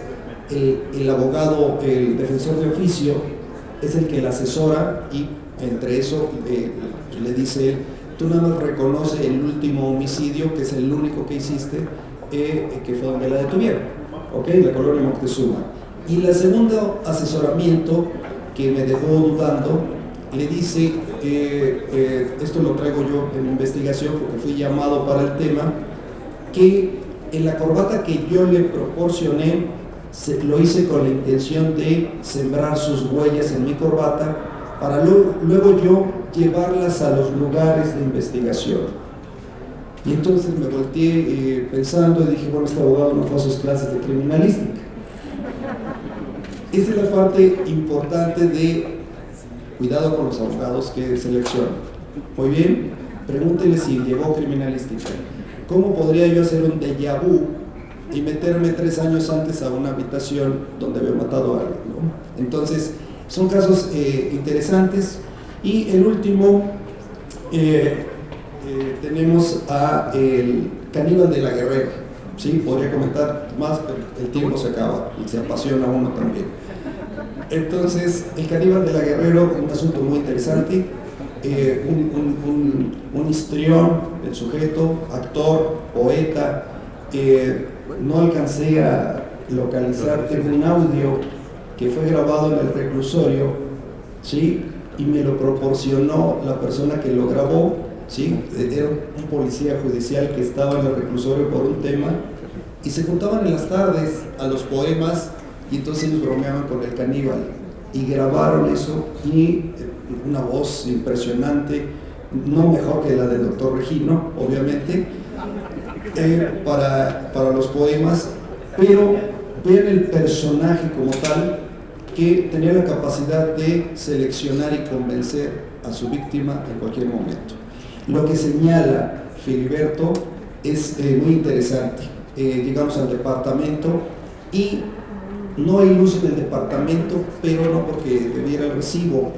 el abogado, el defensor de oficio, es el que la asesora, y entre eso le dice él: tú nada más reconoce el último homicidio, que es el único que hiciste, que fue donde la detuvieron, ¿ok? La colonia Moctezuma. Y el segundo asesoramiento, que me dejó dudando, le dice, esto lo traigo yo en investigación porque fui llamado para el tema, que en la corbata que yo le proporcioné, lo hice con la intención de sembrar sus huellas en mi corbata, para luego yo llevarlas a los lugares de investigación. Y entonces me volteé pensando y dije: bueno, este abogado no fue a sus clases de criminalística. Esa es la parte importante de cuidado con los abogados que seleccionan. Muy bien, pregúntele si llevó criminalística. ¿Cómo podría yo hacer un déjà vu y meterme 3 años antes a una habitación donde había matado a alguien, ¿no? Entonces, son casos interesantes. Y el último, tenemos a el caníbal de la Guerrero. Sí, podría comentar más, pero el tiempo se acaba y se apasiona uno también. Entonces, el caníbal de la Guerrero, un asunto muy interesante, un histrión, el sujeto, actor, poeta. No alcancé a localizar, tengo un audio que fue grabado en el reclusorio, ¿sí?, y me lo proporcionó la persona que lo grabó, ¿sí? Era un policía judicial que estaba en el reclusorio por un tema, y se juntaban en las tardes a los poemas, y entonces ellos bromeaban con el caníbal, y grabaron eso, y una voz impresionante, no mejor que la del doctor Regino, obviamente, para los poemas, pero vean el personaje como tal, que tenía la capacidad de seleccionar y convencer a su víctima en cualquier momento. Lo que señala Filiberto es muy interesante. Llegamos al departamento y no hay luz en el departamento, pero no porque debiera el recibo.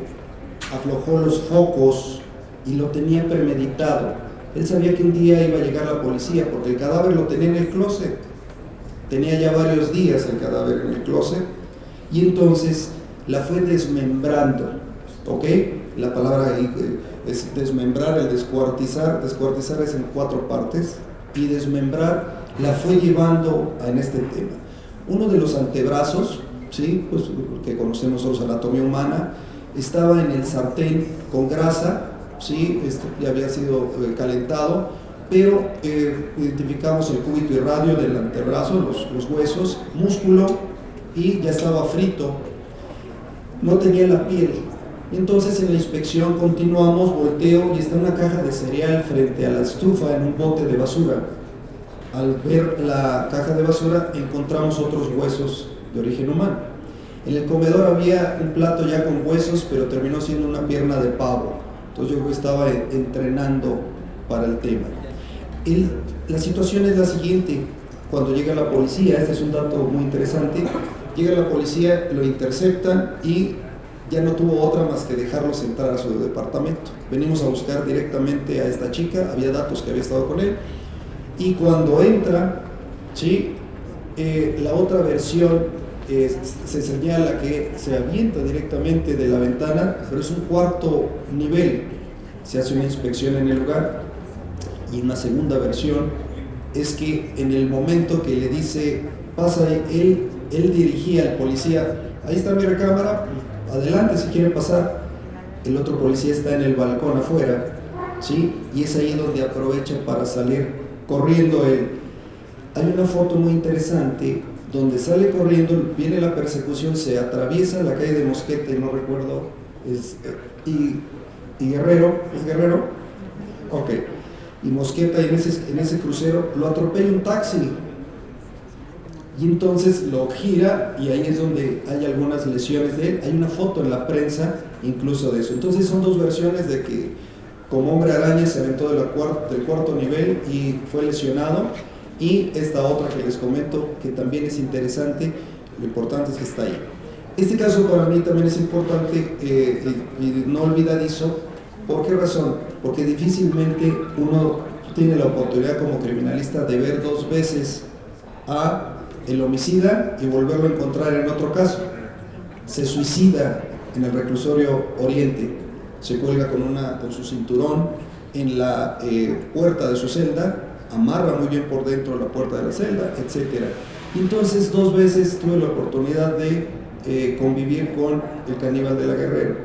Aflojó los focos y lo tenía premeditado. Él sabía que un día iba a llegar la policía, porque el cadáver lo tenía en el closet. Tenía ya varios días el cadáver en el closet, y entonces la fue desmembrando, ¿ok? La palabra ahí es desmembrar, el descuartizar. Descuartizar es en 4 partes, y desmembrar la fue llevando en este tema. Uno de los antebrazos, ¿sí?, pues, que conocemos nosotros, anatomía humana, estaba en el sartén con grasa, ¿sí? Ya había sido calentado, pero identificamos el cúbito y radio del antebrazo, los huesos, músculo, y ya estaba frito, no tenía la piel. Entonces en la inspección continuamos, volteo y está una caja de cereal frente a la estufa en un bote de basura. Al ver la caja de basura encontramos otros huesos de origen humano. En el comedor había un plato ya con huesos, pero terminó siendo una pierna de pavo. Entonces yo estaba entrenando para el tema. La situación es la siguiente: cuando llega la policía, este es un dato muy interesante, llega la policía, lo interceptan y ya no tuvo otra más que dejarlos entrar a su departamento. Venimos a buscar directamente a esta chica, había datos que había estado con él, y cuando entra, ¿sí? La otra versión se señala que se avienta directamente de la ventana, pero es un cuarto nivel. Se hace una inspección en el lugar, y una segunda versión es que en el momento que le dice pasa, él dirigía al policía, ahí está mi recámara, adelante si quieren pasar. El otro policía está en el balcón afuera, ¿sí? Y es ahí donde aprovecha para salir corriendo él. Hay una foto muy interesante donde sale corriendo, viene la persecución, se atraviesa la calle de Mosquete, no recuerdo, y Guerrero, ¿es Guerrero? Ok. Y Mosqueta, en ese crucero lo atropella un taxi, y entonces lo gira, y ahí es donde hay algunas lesiones de él. Hay una foto en la prensa incluso de eso. Entonces son dos versiones de que como hombre araña se aventó del cuarto nivel y fue lesionado, y esta otra que les comento, que también es interesante. Lo importante es que está ahí. Este caso para mí también es importante y no olvidadizo. ¿Por qué razón? Porque difícilmente uno tiene la oportunidad como criminalista de ver dos veces a el homicida y volverlo a encontrar en otro caso. Se suicida en el reclusorio Oriente, se cuelga con su cinturón en la puerta de su celda, amarra muy bien por dentro la puerta de la celda, etc. Entonces 2 veces tuve la oportunidad de convivir con el caníbal de la Guerrero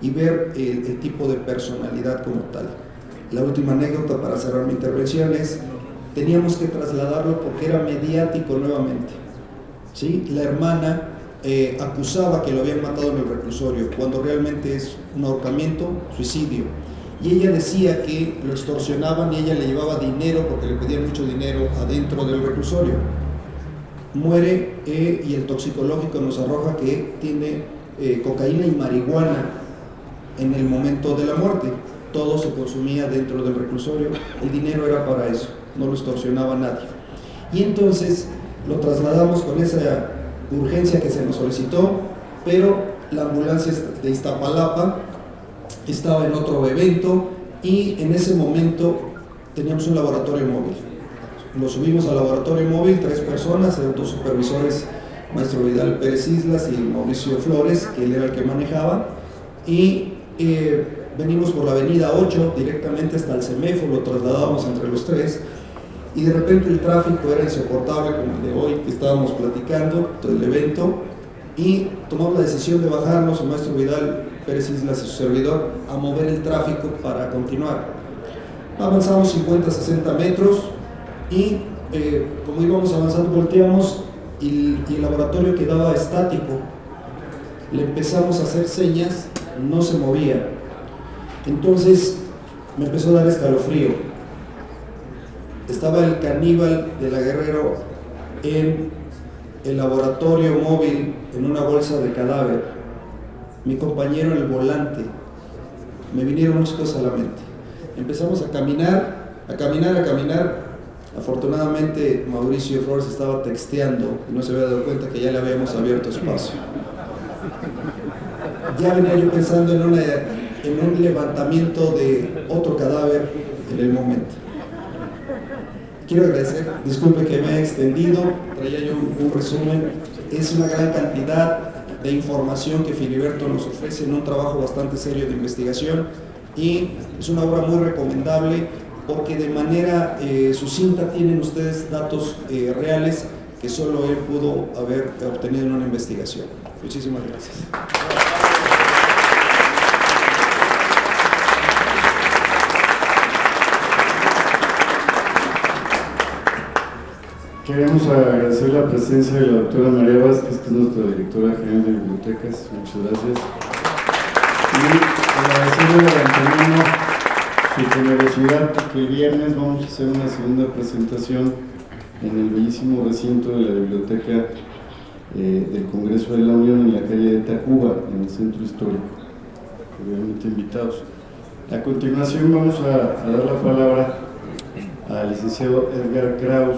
y ver el tipo de personalidad como tal. La última anécdota para cerrar mi intervención es: teníamos que trasladarlo porque era mediático nuevamente, ¿sí? La hermana acusaba que lo habían matado en el reclusorio, cuando realmente es un ahorcamiento, suicidio. Y ella decía que lo extorsionaban y ella le llevaba dinero porque le pedían mucho dinero adentro del reclusorio. Muere y el toxicológico nos arroja que tiene cocaína y marihuana en el momento de la muerte. Todo se consumía dentro del reclusorio, el dinero era para eso, no lo extorsionaba nadie. Y entonces lo trasladamos con esa urgencia que se nos solicitó, pero la ambulancia de Iztapalapa estaba en otro evento y en ese momento teníamos un laboratorio móvil. Lo subimos al laboratorio móvil, 3 personas, eran 2 supervisores, maestro Vidal Pérez Islas y Mauricio Flores, que él era el que manejaba, y venimos por la avenida 8 directamente hasta el CEMEFO, lo trasladábamos entre los 3, y de repente el tráfico era insoportable, como el de hoy que estábamos platicando, todo el evento, y tomamos la decisión de bajarnos, el maestro Vidal Pérez Islas y su servidor, a mover el tráfico para continuar. Avanzamos 50-60 metros y como íbamos avanzando volteamos y el laboratorio quedaba estático. Le empezamos a hacer señas, no se movía. Entonces me empezó a dar escalofrío. Estaba el caníbal de la Guerrero en el laboratorio móvil en una bolsa de cadáver, mi compañero en el volante. Me vinieron muchas cosas a la mente. Empezamos a caminar. Afortunadamente Mauricio Flores estaba texteando y no se había dado cuenta que ya le habíamos abierto espacio. Ya venía yo pensando en un levantamiento de otro cadáver en el momento. Quiero agradecer, disculpe que me haya extendido, traía yo un resumen. Es una gran cantidad de información que Filiberto nos ofrece en un trabajo bastante serio de investigación, y es una obra muy recomendable porque de manera sucinta tienen ustedes datos reales que solo él pudo haber obtenido en una investigación. Muchísimas gracias.
Queremos agradecer la presencia de la doctora María Vázquez, que es nuestra directora general de bibliotecas. Muchas gracias. Y agradecerle a Antonino su generosidad, porque el viernes vamos a hacer una segunda presentación en el bellísimo recinto de la biblioteca del Congreso de la Unión en la calle de Tacuba, en el centro histórico. Obviamente invitados. A continuación vamos a dar la palabra al licenciado Edgar Kraus,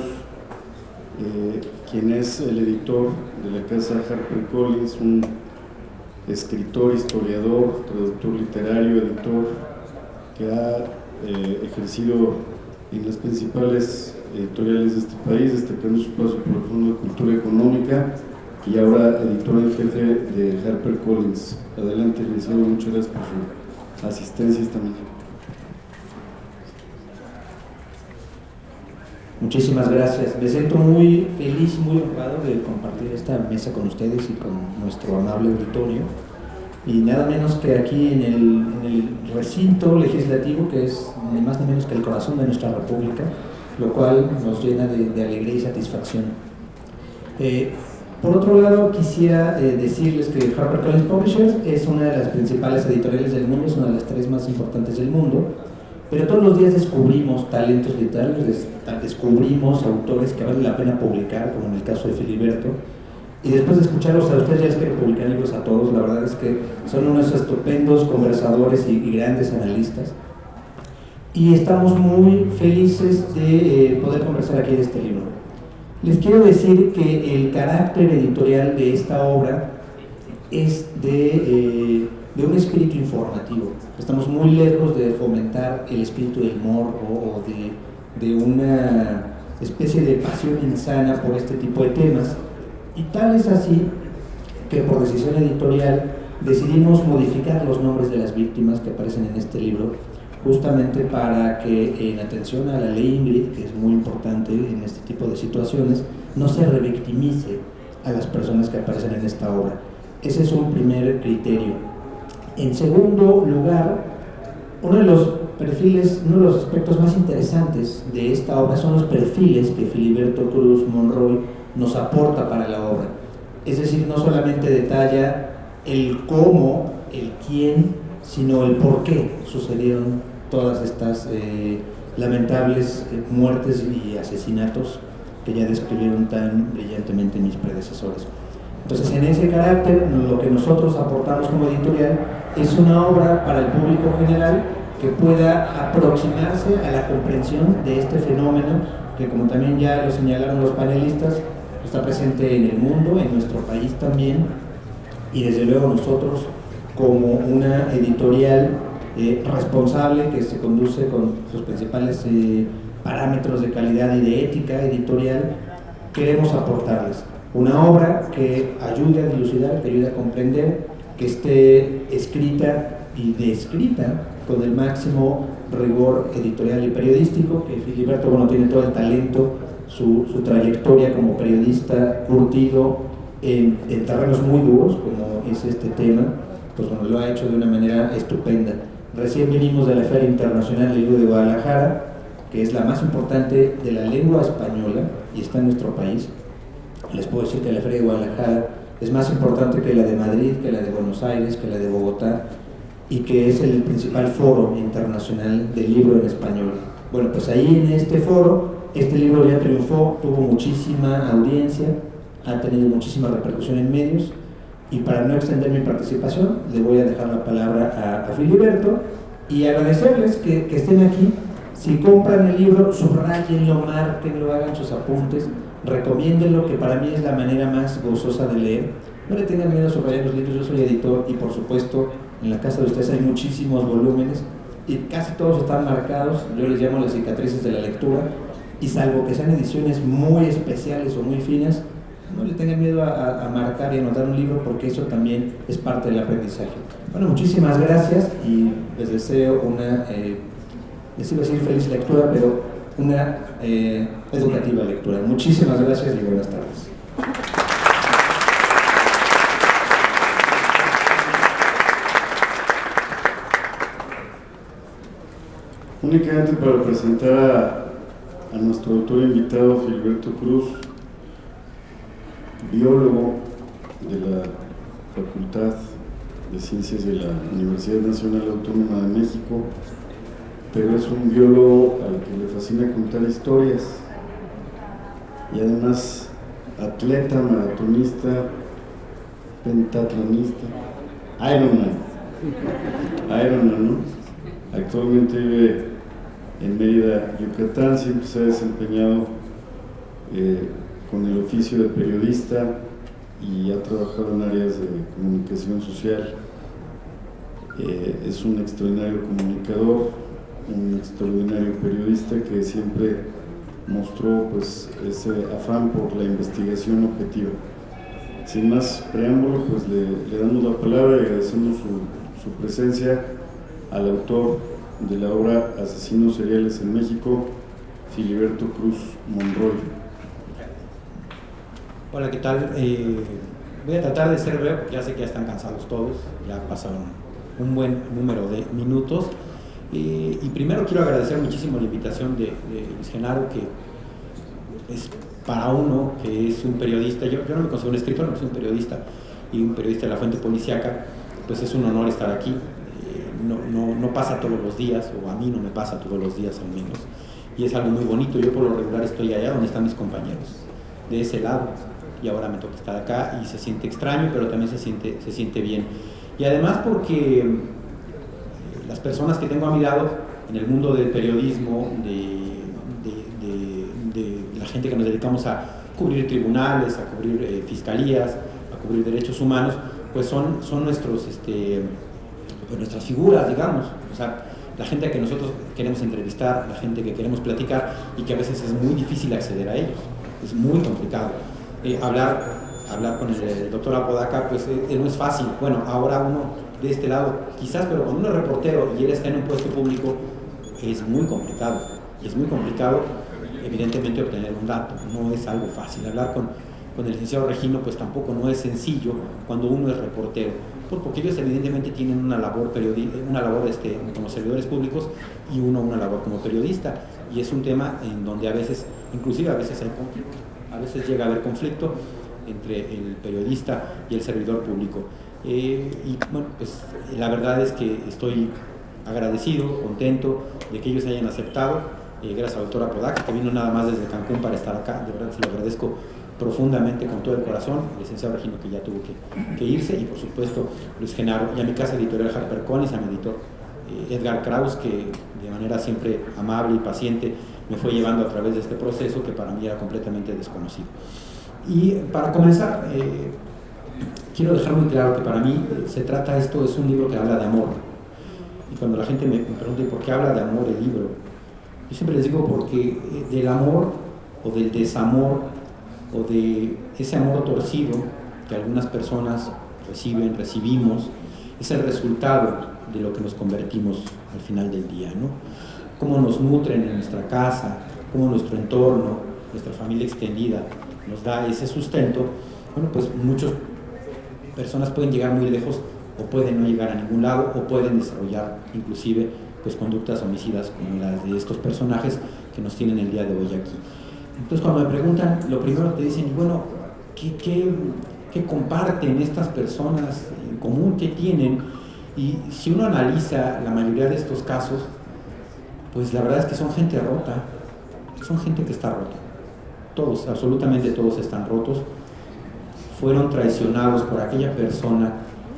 quien es el editor de la casa HarperCollins, un escritor, historiador, traductor literario, editor, que ha ejercido en las principales editoriales de este país, destacando su paso por el Fondo de Cultura Económica y ahora editor en jefe de HarperCollins. Adelante, licenciado, muchas gracias por su asistencia esta mañana.
Muchísimas gracias. Me siento muy feliz, muy honrado de compartir esta mesa con ustedes y con nuestro amable auditorio. Y nada menos que aquí en el recinto legislativo, que es ni más ni menos que el corazón de nuestra república, lo cual nos llena de alegría y satisfacción. Por otro lado, quisiera decirles que HarperCollins Publishers es una de las principales editoriales del mundo, es una de las 3 más importantes del mundo, pero todos los días descubrimos talentos literarios, descubrimos autores que vale la pena publicar, como en el caso de Filiberto, y después de escucharlos a ustedes ya les quiero publicar libros a todos. La verdad es que son unos estupendos conversadores y grandes analistas, y estamos muy felices de poder conversar aquí de este libro. Les quiero decir que el carácter editorial de esta obra es de un espíritu informativo. Estamos muy lejos de fomentar el espíritu del morbo o de una especie de pasión insana por este tipo de temas, y tal es así que por decisión editorial decidimos modificar los nombres de las víctimas que aparecen en este libro, justamente para que, en atención a la ley Ingrid, que es muy importante en este tipo de situaciones, no se revictimice a las personas que aparecen en esta obra. Ese es un primer criterio. En segundo lugar, uno de los aspectos más interesantes de esta obra son los perfiles que Filiberto Cruz Monroy nos aporta para la obra. Es decir, no solamente detalla el cómo, el quién, sino el por qué sucedieron todas estas lamentables muertes y asesinatos que ya describieron tan brillantemente mis predecesores. Entonces, en ese carácter, lo que nosotros aportamos como editorial es una obra para el público general que pueda aproximarse a la comprensión de este fenómeno que, como también ya lo señalaron los panelistas, está presente en el mundo, en nuestro país también, y desde luego nosotros, como una editorial responsable que se conduce con los principales parámetros de calidad y de ética editorial, queremos aportarles una obra que ayude a dilucidar, que ayude a comprender, que esté escrita y descrita con el máximo rigor editorial y periodístico, que Filiberto, bueno, tiene todo el talento, su trayectoria como periodista curtido en terrenos muy duros, como es este tema, pues bueno, lo ha hecho de una manera estupenda. Recién vinimos de la Feria Internacional del Libro de Guadalajara, que es la más importante de la lengua española y está en nuestro país. Les puedo decir que la Feria de Guadalajara es más importante que la de Madrid, que la de Buenos Aires, que la de Bogotá, y que es el principal foro internacional del libro en español. Bueno, pues ahí en este foro, este libro ya triunfó, tuvo muchísima audiencia, ha tenido muchísima repercusión en medios, y para no extender mi participación, le voy a dejar la palabra a Filiberto y agradecerles que estén aquí. Si compran el libro, subrayenlo, márquenlo, hagan sus apuntes, recomiéndenlo, que para mí es la manera más gozosa de leer. No le tengan miedo a subrayar los libros, yo soy editor y por supuesto en la casa de ustedes hay muchísimos volúmenes y casi todos están marcados, yo les llamo las cicatrices de la lectura, y salvo que sean ediciones muy especiales o muy finas, no le tengan miedo a marcar y anotar un libro, porque eso también es parte del aprendizaje. Bueno, muchísimas gracias y les deseo una, les iba a decir feliz lectura, pero una educativa lectura. Muchísimas gracias y buenas tardes.
Únicamente para presentar a nuestro autor invitado Filiberto Cruz, biólogo de la Facultad de Ciencias de la Universidad Nacional Autónoma de México, pero es un biólogo al que le fascina contar historias y además atleta, maratonista, pentatlonista, Ironman, ¿no? Actualmente vive en Mérida, Yucatán, siempre se ha desempeñado con el oficio de periodista y ha trabajado en áreas de comunicación social. Es un extraordinario comunicador, un extraordinario periodista que siempre mostró pues ese afán por la investigación objetiva. Sin más preámbulo, pues le damos la palabra y agradecemos su presencia al autor de la obra Asesinos seriales en México, Filiberto Cruz Monroy.
Hola, ¿qué tal? Voy a tratar de ser breve porque ya sé que ya están cansados todos, ya pasaron un buen número de minutos. Y primero quiero agradecer muchísimo la invitación de Luis Genaro, que es para uno que es un periodista, yo no me considero un escritor, no soy un periodista, y un periodista de la fuente policíaca, pues es un honor estar aquí. No pasa todos los días, o a mí no me pasa todos los días al menos, y es algo muy bonito. Yo por lo regular estoy allá donde están mis compañeros, de ese lado, y ahora me toca estar acá y se siente extraño, pero también se siente bien. Y además porque las personas que tengo a mi lado en el mundo del periodismo, de la gente que nos dedicamos a cubrir tribunales, a cubrir fiscalías, a cubrir derechos humanos, pues son nuestros, pues nuestras figuras, digamos. O sea, la gente a que nosotros queremos entrevistar, la gente que queremos platicar y que a veces es muy difícil acceder a ellos, es muy complicado. Hablar con el doctor Apodaca, pues no es fácil. Bueno, ahora uno de este lado quizás, pero cuando uno es reportero y él está en un puesto público, es muy complicado. Y es muy complicado, evidentemente, obtener un dato. No es algo fácil. Hablar con el licenciado Regino, pues tampoco no es sencillo cuando uno es reportero, porque ellos evidentemente tienen una labor como servidores públicos y uno una labor como periodista. Y es un tema en donde a veces, inclusive a veces hay conflicto. A veces llega a haber conflicto entre el periodista y el servidor público. Y bueno, pues la verdad es que estoy agradecido, contento de que ellos hayan aceptado, gracias al doctor Apodaca, que vino nada más desde Cancún para estar acá. De verdad se lo agradezco profundamente, con todo el corazón, el licenciado Regino, que ya tuvo que irse, y por supuesto Luis Genaro, y a mi casa editorial HarperCollins, a mi editor Edgar Kraus, que de manera siempre amable y paciente me fue llevando a través de este proceso que para mí era completamente desconocido. Y para comenzar, quiero dejar muy claro que para mí esto es un libro que habla de amor. Y cuando la gente me pregunta ¿por qué habla de amor el libro? Yo siempre les digo porque del amor o del desamor o de ese amor torcido que algunas personas recibimos, es el resultado de lo que nos convertimos al final del día, ¿no? Cómo nos nutren en nuestra casa, cómo nuestro entorno, nuestra familia extendida nos da ese sustento. Bueno, pues muchas personas pueden llegar muy lejos o pueden no llegar a ningún lado, o pueden desarrollar inclusive pues conductas homicidas como las de estos personajes que nos tienen el día de hoy aquí. Entonces cuando me preguntan, lo primero te dicen, bueno, ¿qué comparten estas personas en común? ¿Qué tienen? Y si uno analiza la mayoría de estos casos, pues la verdad es que son gente rota, son gente que está rota. Todos, absolutamente todos están rotos. Fueron traicionados por aquella persona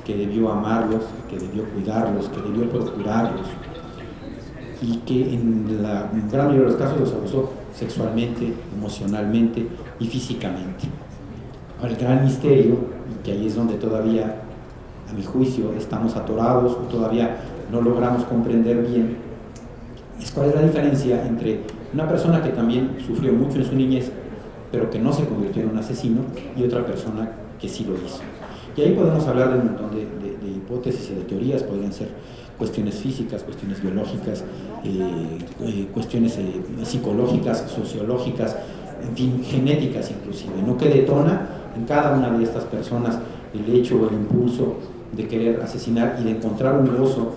que debió amarlos, que debió cuidarlos, que debió procurarlos, y que en la gran mayoría de los casos los abusó sexualmente, emocionalmente y físicamente. Ahora, el gran misterio, y que ahí es donde todavía, a mi juicio, estamos atorados o todavía no logramos comprender bien, es cuál es la diferencia entre una persona que también sufrió mucho en su niñez, pero que no se convirtió en un asesino, y otra persona que sí lo hizo. Y ahí podemos hablar de un montón de hipótesis y de teorías. Podrían ser cuestiones físicas, cuestiones biológicas, cuestiones psicológicas, sociológicas, en fin, genéticas inclusive, ¿no? Que detona en cada una de estas personas el hecho o el impulso de querer asesinar y de encontrar un gozo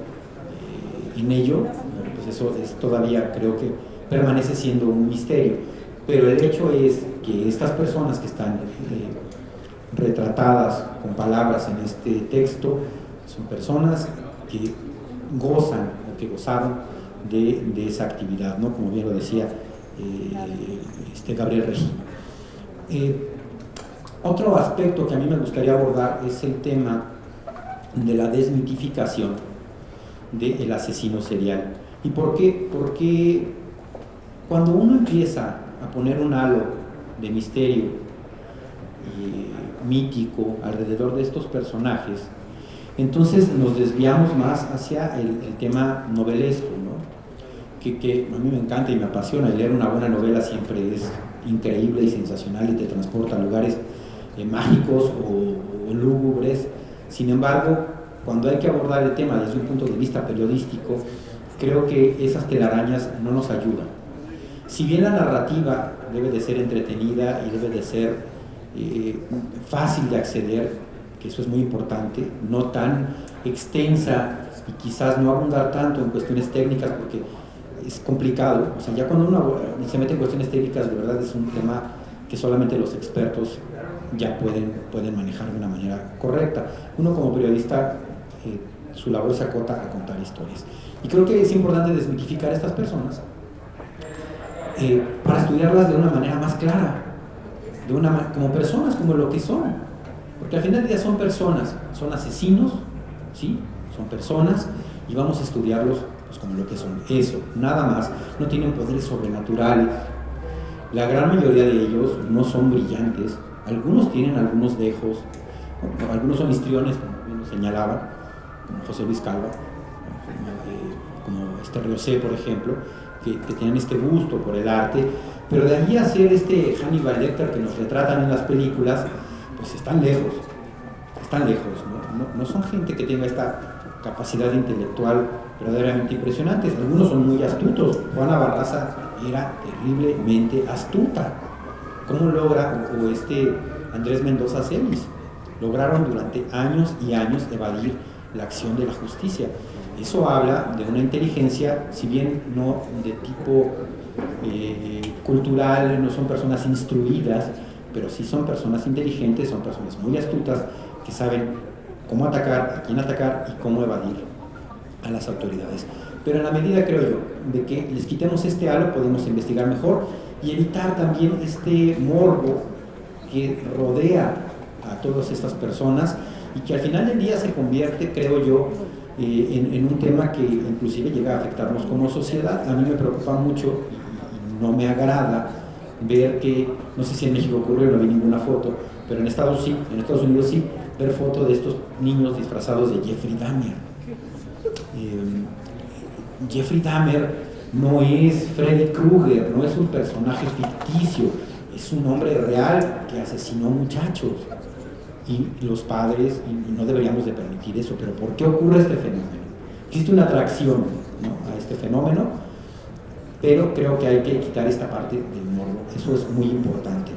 en ello. Bueno, pues eso es todavía, creo que permanece siendo un misterio. Pero el hecho es que estas personas que están retratadas con palabras en este texto son personas que gozan o que gozaron de esa actividad, ¿no? Como bien lo decía Gabriel Regino. Otro aspecto que a mí me gustaría abordar es el tema de la desmitificación del asesino serial. ¿Y por qué? Porque cuando uno empieza a poner un halo de misterio mítico alrededor de estos personajes, entonces nos desviamos más hacia el tema novelesco, ¿no? Que a mí me encanta y me apasiona. Leer una buena novela siempre es increíble y sensacional y te transporta a lugares mágicos o lúgubres. Sin embargo, cuando hay que abordar el tema desde un punto de vista periodístico, creo que esas telarañas no nos ayudan. Si bien la narrativa debe de ser entretenida y debe de ser fácil de acceder, que eso es muy importante, no tan extensa y quizás no abundar tanto en cuestiones técnicas porque es complicado. O sea, ya cuando uno se mete en cuestiones técnicas, de verdad es un tema que solamente los expertos ya pueden manejar de una manera correcta. Uno como periodista, su labor se acota a contar historias. Y creo que es importante desmitificar a estas personas para estudiarlas de una manera más clara, como personas, como lo que son. Porque al final del día son personas, son asesinos, ¿sí? Son personas y vamos a estudiarlos pues, como lo que son. Eso, nada más. No tienen poderes sobrenaturales. La gran mayoría de ellos no son brillantes. Algunos tienen algunos dejos, algunos son histriones, como bien lo señalaban, como José Luis Calva, como Riosé, por ejemplo, que tienen este gusto por el arte, pero de allí a ser Hannibal Lecter que nos retratan en las películas, pues están lejos, ¿no? No son gente que tenga esta capacidad intelectual verdaderamente impresionante. Algunos son muy astutos. Juana Barraza era terriblemente astuta. ¿Cómo logra, o Andrés Mendoza Celis, lograron durante años y años evadir la acción de la justicia? Eso habla de una inteligencia, si bien no de tipo cultural, no son personas instruidas, pero sí son personas inteligentes, son personas muy astutas que saben cómo atacar, a quién atacar y cómo evadir a las autoridades. Pero en la medida, creo yo, de que les quitemos este halo, podemos investigar mejor y evitar también este morbo que rodea a todas estas personas y que al final del día se convierte, creo yo, en un tema que inclusive llega a afectarnos como sociedad. A mí me preocupa mucho y no me agrada ver que, no sé si en México ocurrió, no vi ninguna foto, pero en Estados Unidos sí, ver fotos de estos niños disfrazados de Jeffrey Dahmer. Jeffrey Dahmer no es Freddy Krueger, no es un personaje ficticio, es un hombre real que asesinó muchachos. Y los padres, y no deberíamos de permitir eso, pero ¿por qué ocurre este fenómeno? Existe una atracción, ¿no?, a este fenómeno, pero creo que hay que quitar esta parte del morbo, eso es muy importante.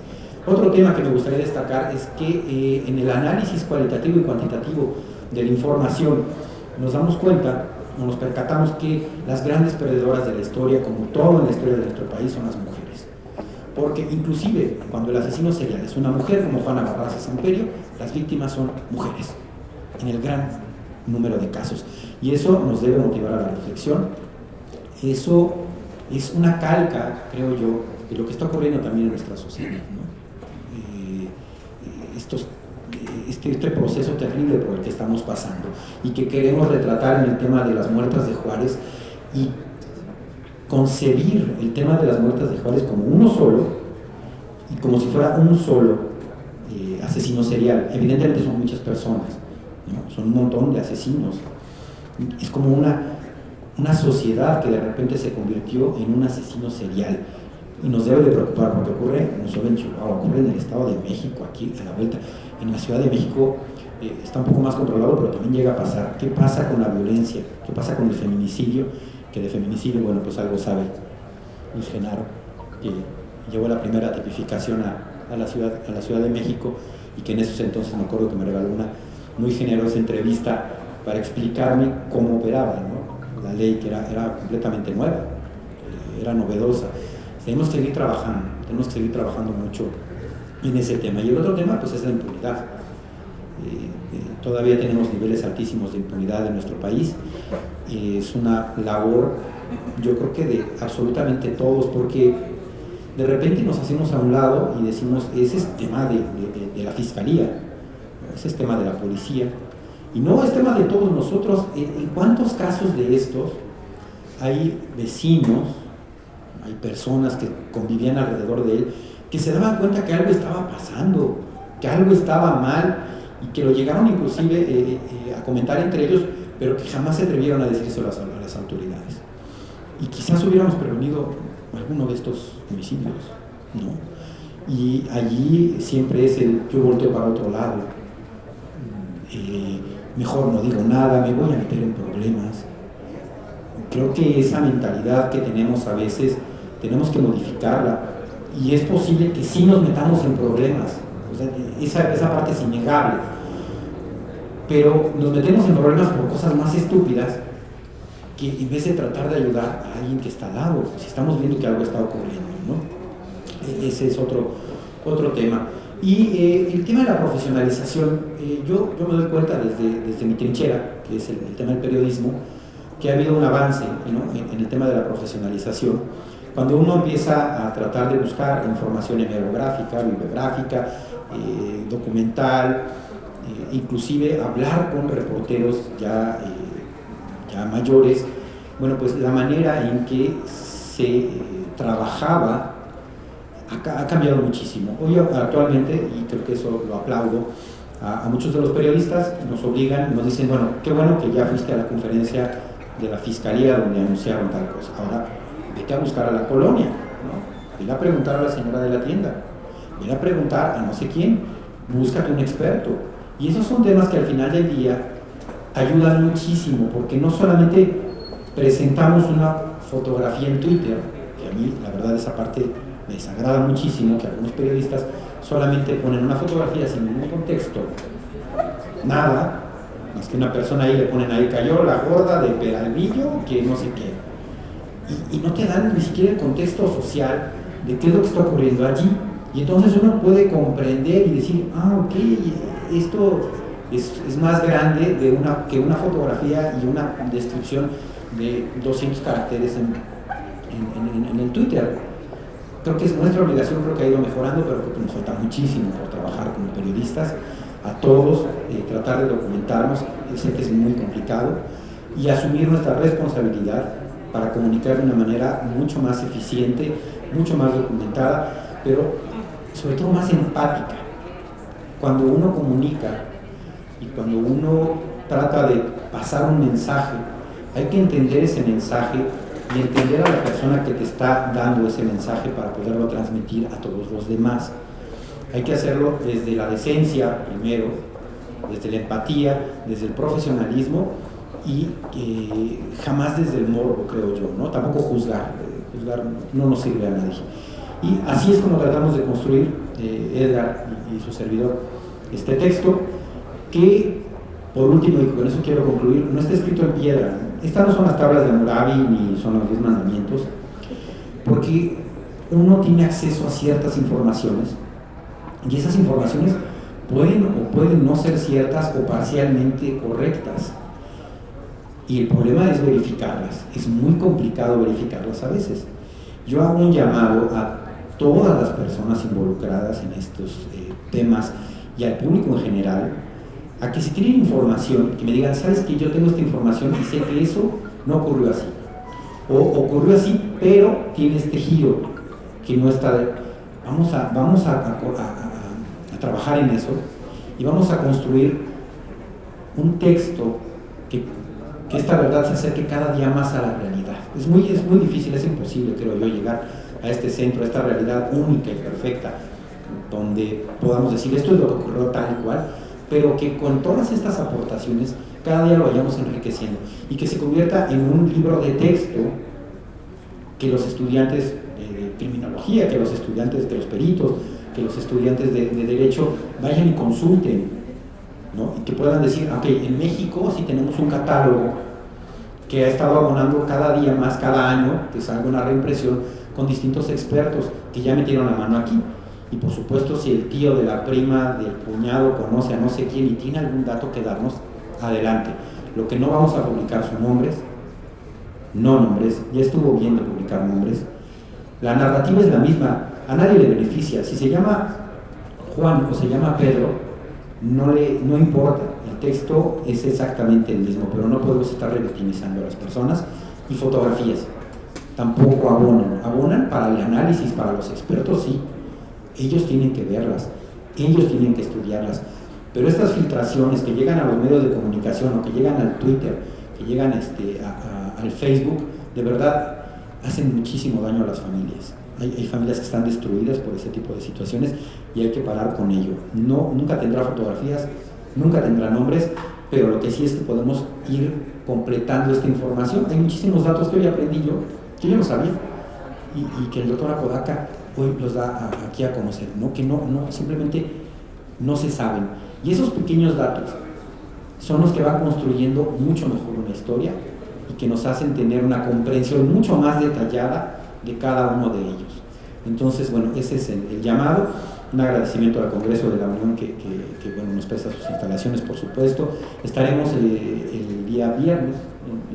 Otro tema que me gustaría destacar es que en el análisis cualitativo y cuantitativo de la información nos damos cuenta, nos percatamos que las grandes perdedoras de la historia, como todo en la historia de nuestro país, son las mujeres. Porque inclusive cuando el asesino serial es una mujer, como Juana Barraza Samperio, las víctimas son mujeres, en el gran número de casos. Y eso nos debe motivar a la reflexión. Eso es una calca, creo yo, de lo que está ocurriendo también en nuestra sociedad, ¿no? Este proceso terrible por el que estamos pasando y que queremos retratar en el tema de las muertas de Juárez y concebir el tema de las muertas de Juárez como uno solo y como si fuera un solo asesino serial. Evidentemente son muchas personas, ¿no? Son un montón de asesinos. Es como una sociedad que de repente se convirtió en un asesino serial y nos debe de preocupar porque ocurre no solo en Chihuahua, ocurre en el Estado de México, aquí a la vuelta. En la Ciudad de México está un poco más controlado, pero también llega a pasar. ¿Qué pasa con la violencia? ¿Qué pasa con el feminicidio? Que de feminicidio, bueno, pues algo sabe Luis Genaro, que llevó la primera tipificación a la Ciudad de México y que en esos entonces me acuerdo que me regaló una muy generosa entrevista para explicarme cómo operaba, ¿no?, la ley, que era completamente nueva. era novedosa. Tenemos que seguir trabajando mucho en ese tema. Y el otro tema pues es la impunidad. Todavía tenemos niveles altísimos de impunidad en nuestro país. Es una labor, yo creo que de absolutamente todos, porque de repente nos hacemos a un lado y decimos, ese es tema de la fiscalía, ese es tema de la policía, y no es tema de todos nosotros. ¿En cuántos casos de estos hay vecinos, hay personas que convivían alrededor de él, que se daban cuenta que algo estaba pasando, que algo estaba mal, y que lo llegaron inclusive a comentar entre ellos, pero que jamás se atrevieron a decírselo a las autoridades? Y quizás hubiéramos prevenido alguno de estos homicidios, ¿no? Y allí siempre es el yo volteo para otro lado, mejor no digo nada, me voy a meter en problemas. Creo que esa mentalidad que tenemos a veces tenemos que modificarla, y es posible que sí nos metamos en problemas. O sea, esa parte es innegable, pero nos metemos en problemas por cosas más estúpidas que en vez de tratar de ayudar a alguien que está al lado, si estamos viendo que algo está ocurriendo, ¿no? Ese es otro tema. Y el tema de la profesionalización, yo me doy cuenta desde mi trinchera, que es el tema del periodismo, que ha habido un avance, ¿no?, en el tema de la profesionalización. Cuando uno empieza a tratar de buscar información hemerográfica, bibliográfica, documental, inclusive hablar con reporteros ya mayores, bueno, pues la manera en que se trabajaba ha cambiado muchísimo. Hoy actualmente, y creo que eso lo aplaudo, a muchos de los periodistas nos obligan, nos dicen, bueno que ya fuiste a la conferencia de la Fiscalía donde anunciaron tal cosa, ahora vete a buscar a la colonia, ¿no? Vete a preguntar a la señora de la tienda, vete a preguntar a no sé quién, búscate un experto. Y esos son temas que al final del día ayudan muchísimo, porque no solamente presentamos una fotografía en Twitter, que a mí la verdad esa parte me desagrada muchísimo, que algunos periodistas solamente ponen una fotografía sin ningún contexto, nada, más que una persona ahí le ponen ahí cayó la gorda de Peralvillo, que no sé qué, y no te dan ni siquiera el contexto social de qué es lo que está ocurriendo allí. Y entonces uno puede comprender y decir, ok, esto es más grande que una fotografía y una descripción de 200 caracteres en el Twitter. Creo que es nuestra obligación, creo que ha ido mejorando, pero creo que nos falta muchísimo por trabajar como periodistas, a todos, tratar de documentarnos. Sé que es muy complicado, y asumir nuestra responsabilidad para comunicar de una manera mucho más eficiente, mucho más documentada, pero sobre todo más empática. Cuando uno comunica y cuando uno trata de pasar un mensaje, hay que entender ese mensaje y entender a la persona que te está dando ese mensaje para poderlo transmitir a todos los demás. Hay que hacerlo desde la decencia primero, desde la empatía, desde el profesionalismo, y jamás desde el morbo, creo yo, ¿no? Tampoco juzgar no nos sirve a nadie. Y así es como tratamos de construir, Edgar y su servidor, este texto, que por último, y con eso quiero concluir, no está escrito en piedra. Estas no son las tablas de Hammurabi ni son los 10 mandamientos, porque uno tiene acceso a ciertas informaciones, y esas informaciones pueden o pueden no ser ciertas o parcialmente correctas. Y el problema es verificarlas. Es muy complicado verificarlas a veces. Yo hago un llamado a todas las personas involucradas en estos temas y al público en general, a que si tienen información, que me digan, sabes que yo tengo esta información y sé que eso no ocurrió así, o ocurrió así, pero tiene este giro que no está de... Vamos a trabajar en eso y vamos a construir un texto que esta verdad se acerque cada día más a la realidad. Es muy difícil, es imposible, creo yo, llegar a este centro, a esta realidad única y perfecta, donde podamos decir esto es lo que ocurrió tal y cual, pero que con todas estas aportaciones cada día lo vayamos enriqueciendo y que se convierta en un libro de texto que los estudiantes de criminología, que los estudiantes de los peritos, que los estudiantes de derecho vayan y consulten, ¿no? Y que puedan decir, ok, en México sí tenemos un catálogo que ha estado abonando cada día más, cada año, que salga una reimpresión con distintos expertos que ya metieron la mano aquí. Y por supuesto, si el tío de la prima, del cuñado, conoce a no sé quién y tiene algún dato que darnos, adelante. Lo que no vamos a publicar son nombres, no nombres, ya estuvo bien de publicar nombres. La narrativa es la misma, a nadie le beneficia. Si se llama Juan o se llama Pedro, no importa, el texto es exactamente el mismo, pero no podemos estar revictimizando a las personas. Y fotografías tampoco abonan para el análisis, para los expertos sí, ellos tienen que verlas, ellos tienen que estudiarlas, pero estas filtraciones que llegan a los medios de comunicación o que llegan al Twitter, que llegan al Facebook, de verdad hacen muchísimo daño a las familias. Hay familias que están destruidas por ese tipo de situaciones y hay que parar con ello. Nunca tendrá fotografías, nunca tendrá nombres, pero lo que sí es que podemos ir completando esta información. Hay muchísimos datos que hoy aprendí yo, que yo no sabía, y que el doctor Apodaca hoy los da aquí a conocer, ¿no? Que simplemente no se saben. Y esos pequeños datos son los que van construyendo mucho mejor una historia y que nos hacen tener una comprensión mucho más detallada de cada uno de ellos. Entonces, bueno, ese es el llamado. Un agradecimiento al Congreso de la Unión que bueno, nos presta sus instalaciones, por supuesto. Estaremos el día viernes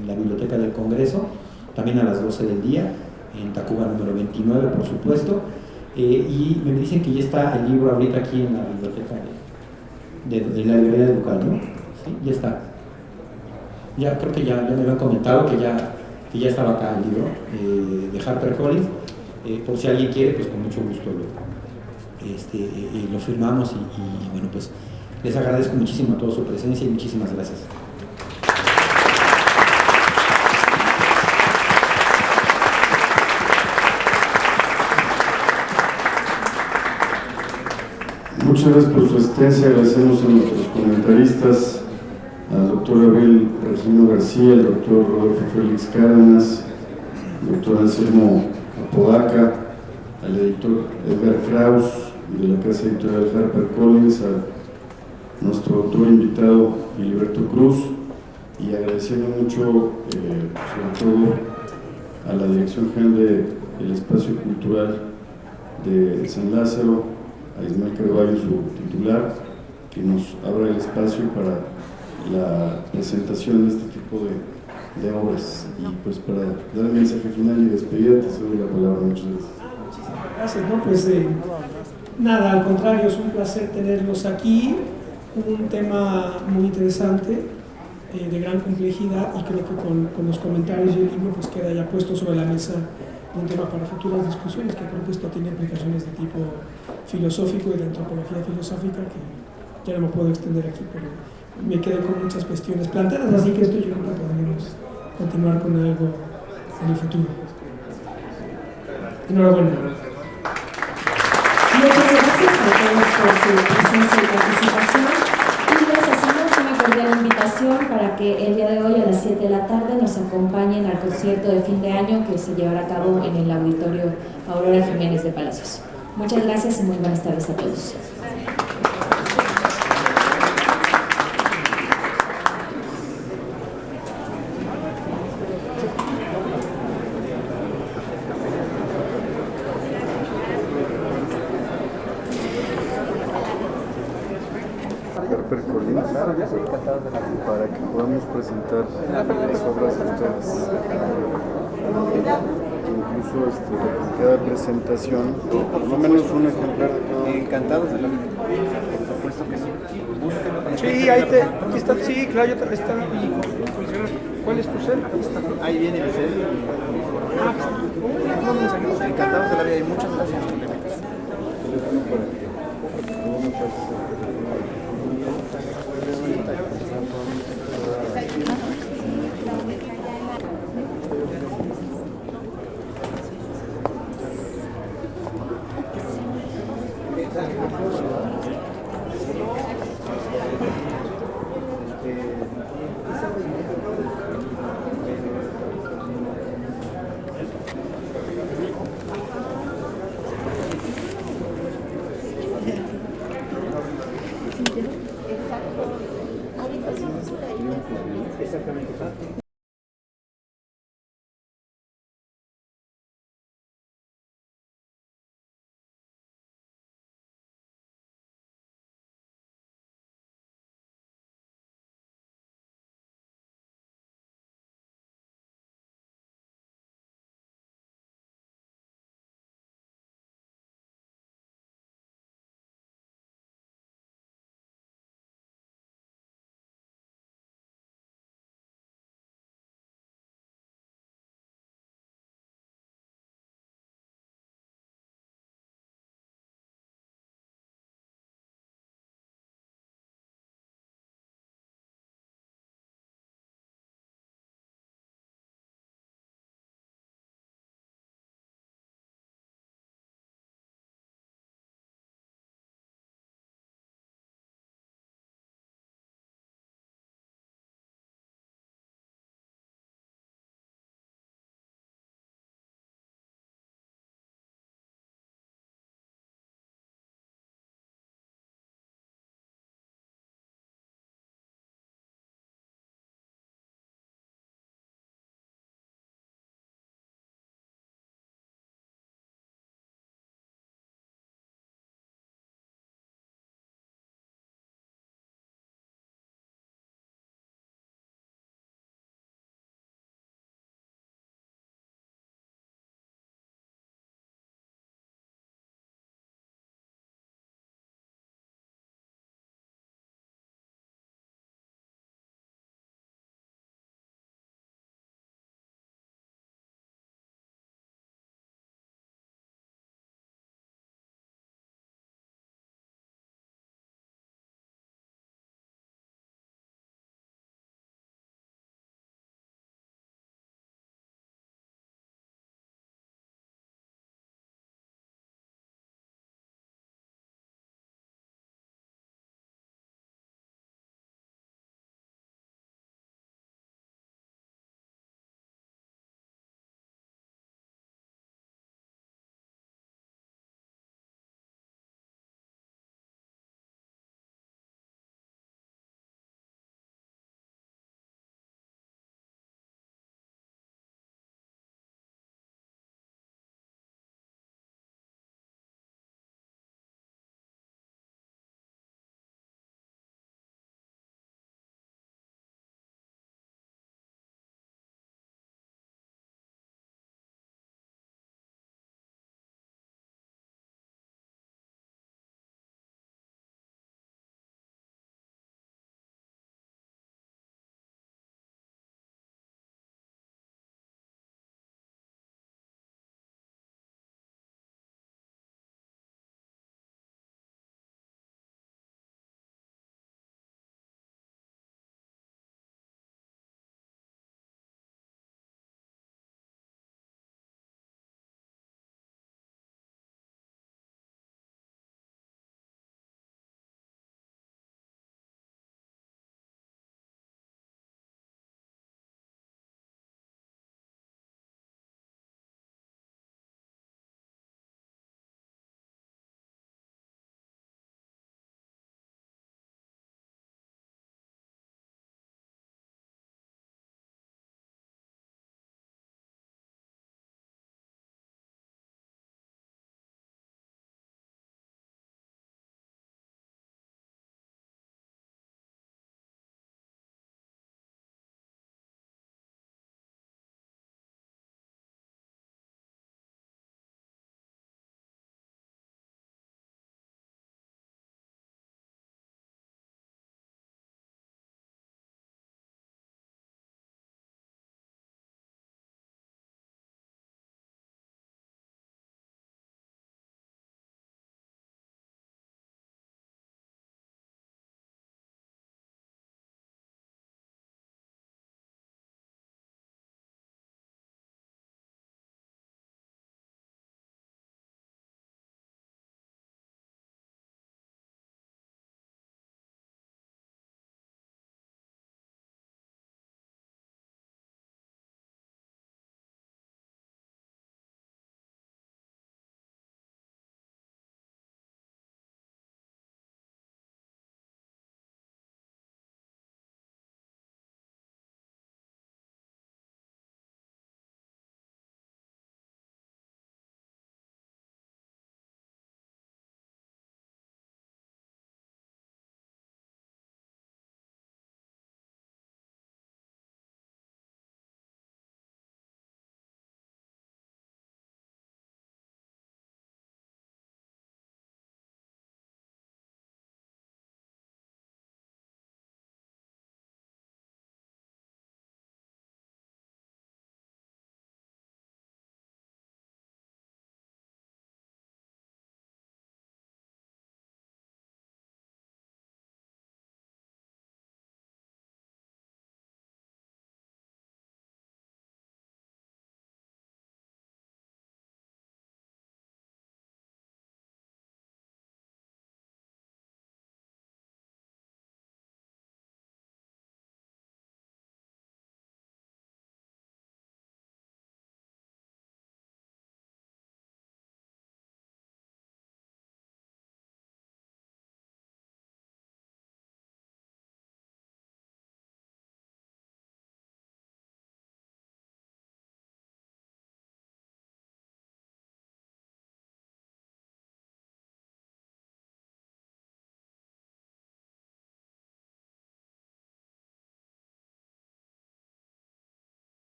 en la Biblioteca del Congreso, también a las 12 del día, en Tacuba número 29, por supuesto. Y me dicen que ya está el libro ahorita aquí en la biblioteca de la librería de Ducal, ¿no? Sí, ya está. Ya creo que ya me habían comentado que ya estaba acá el libro de HarperCollins. Por si alguien quiere, pues con mucho gusto lo firmamos y bueno, pues les agradezco muchísimo a toda su presencia y muchísimas gracias.
Muchas gracias por su asistencia. Agradecemos a nuestros comentaristas, al doctor Abel Regino García, al doctor Rodolfo Félix Cárdenas, al doctor Anselmo Apodaca, al editor Edgar Kraus de la casa editorial HarperCollins, a nuestro autor invitado Filiberto Cruz, y agradeciendo mucho, sobre todo, a la Dirección General del Espacio Cultural de San Lázaro, a Ismael Carvalho, su titular, que nos abra el espacio para la presentación de este tipo de obras. Y pues para dar el mensaje final y despedida, te cedo la palabra. Muchas gracias.
Muchísimas gracias, ¿no? Pues nada, al contrario, es un placer tenerlos aquí, un tema muy interesante, de gran complejidad, y creo que con los comentarios y el libro pues queda ya puesto sobre la mesa un tema para futuras discusiones, que creo que esto tiene implicaciones de tipo filosófico y de antropología filosófica, que ya no me puedo extender aquí, pero me quedo con muchas cuestiones planteadas, así que esto yo creo que podríamos continuar con algo en el futuro. Enhorabuena.
Muchas gracias a todos por su presencia y participación, y les hacemos una cordial invitación para que el día de hoy a las 7 de la tarde nos acompañen al concierto de fin de año que se llevará a cabo en el Auditorio Aurora Jiménez de Palacios. Muchas gracias y muy buenas tardes a todos.
HarperCollins, para que podamos presentar las obras de ustedes. Incluso en cada presentación, por lo menos un ejemplar de cada uno.
Encantados de la vida. Por supuesto que sí. Búsquenlo.
Sí, aquí está, sí, claro, está. ¿Cuál es tu cel?
Ahí viene el cel. Encantados de la vida y muchas gracias por la invitación.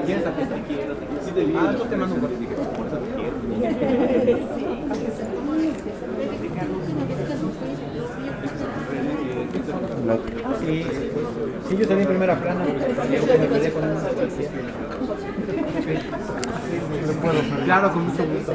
¿Quién es la que te quiero? Ah, yo te mando un correo y dije, por eso te quiero. Sí, yo salí en primera plana, me peleé con una policía. Claro, con mucho gusto.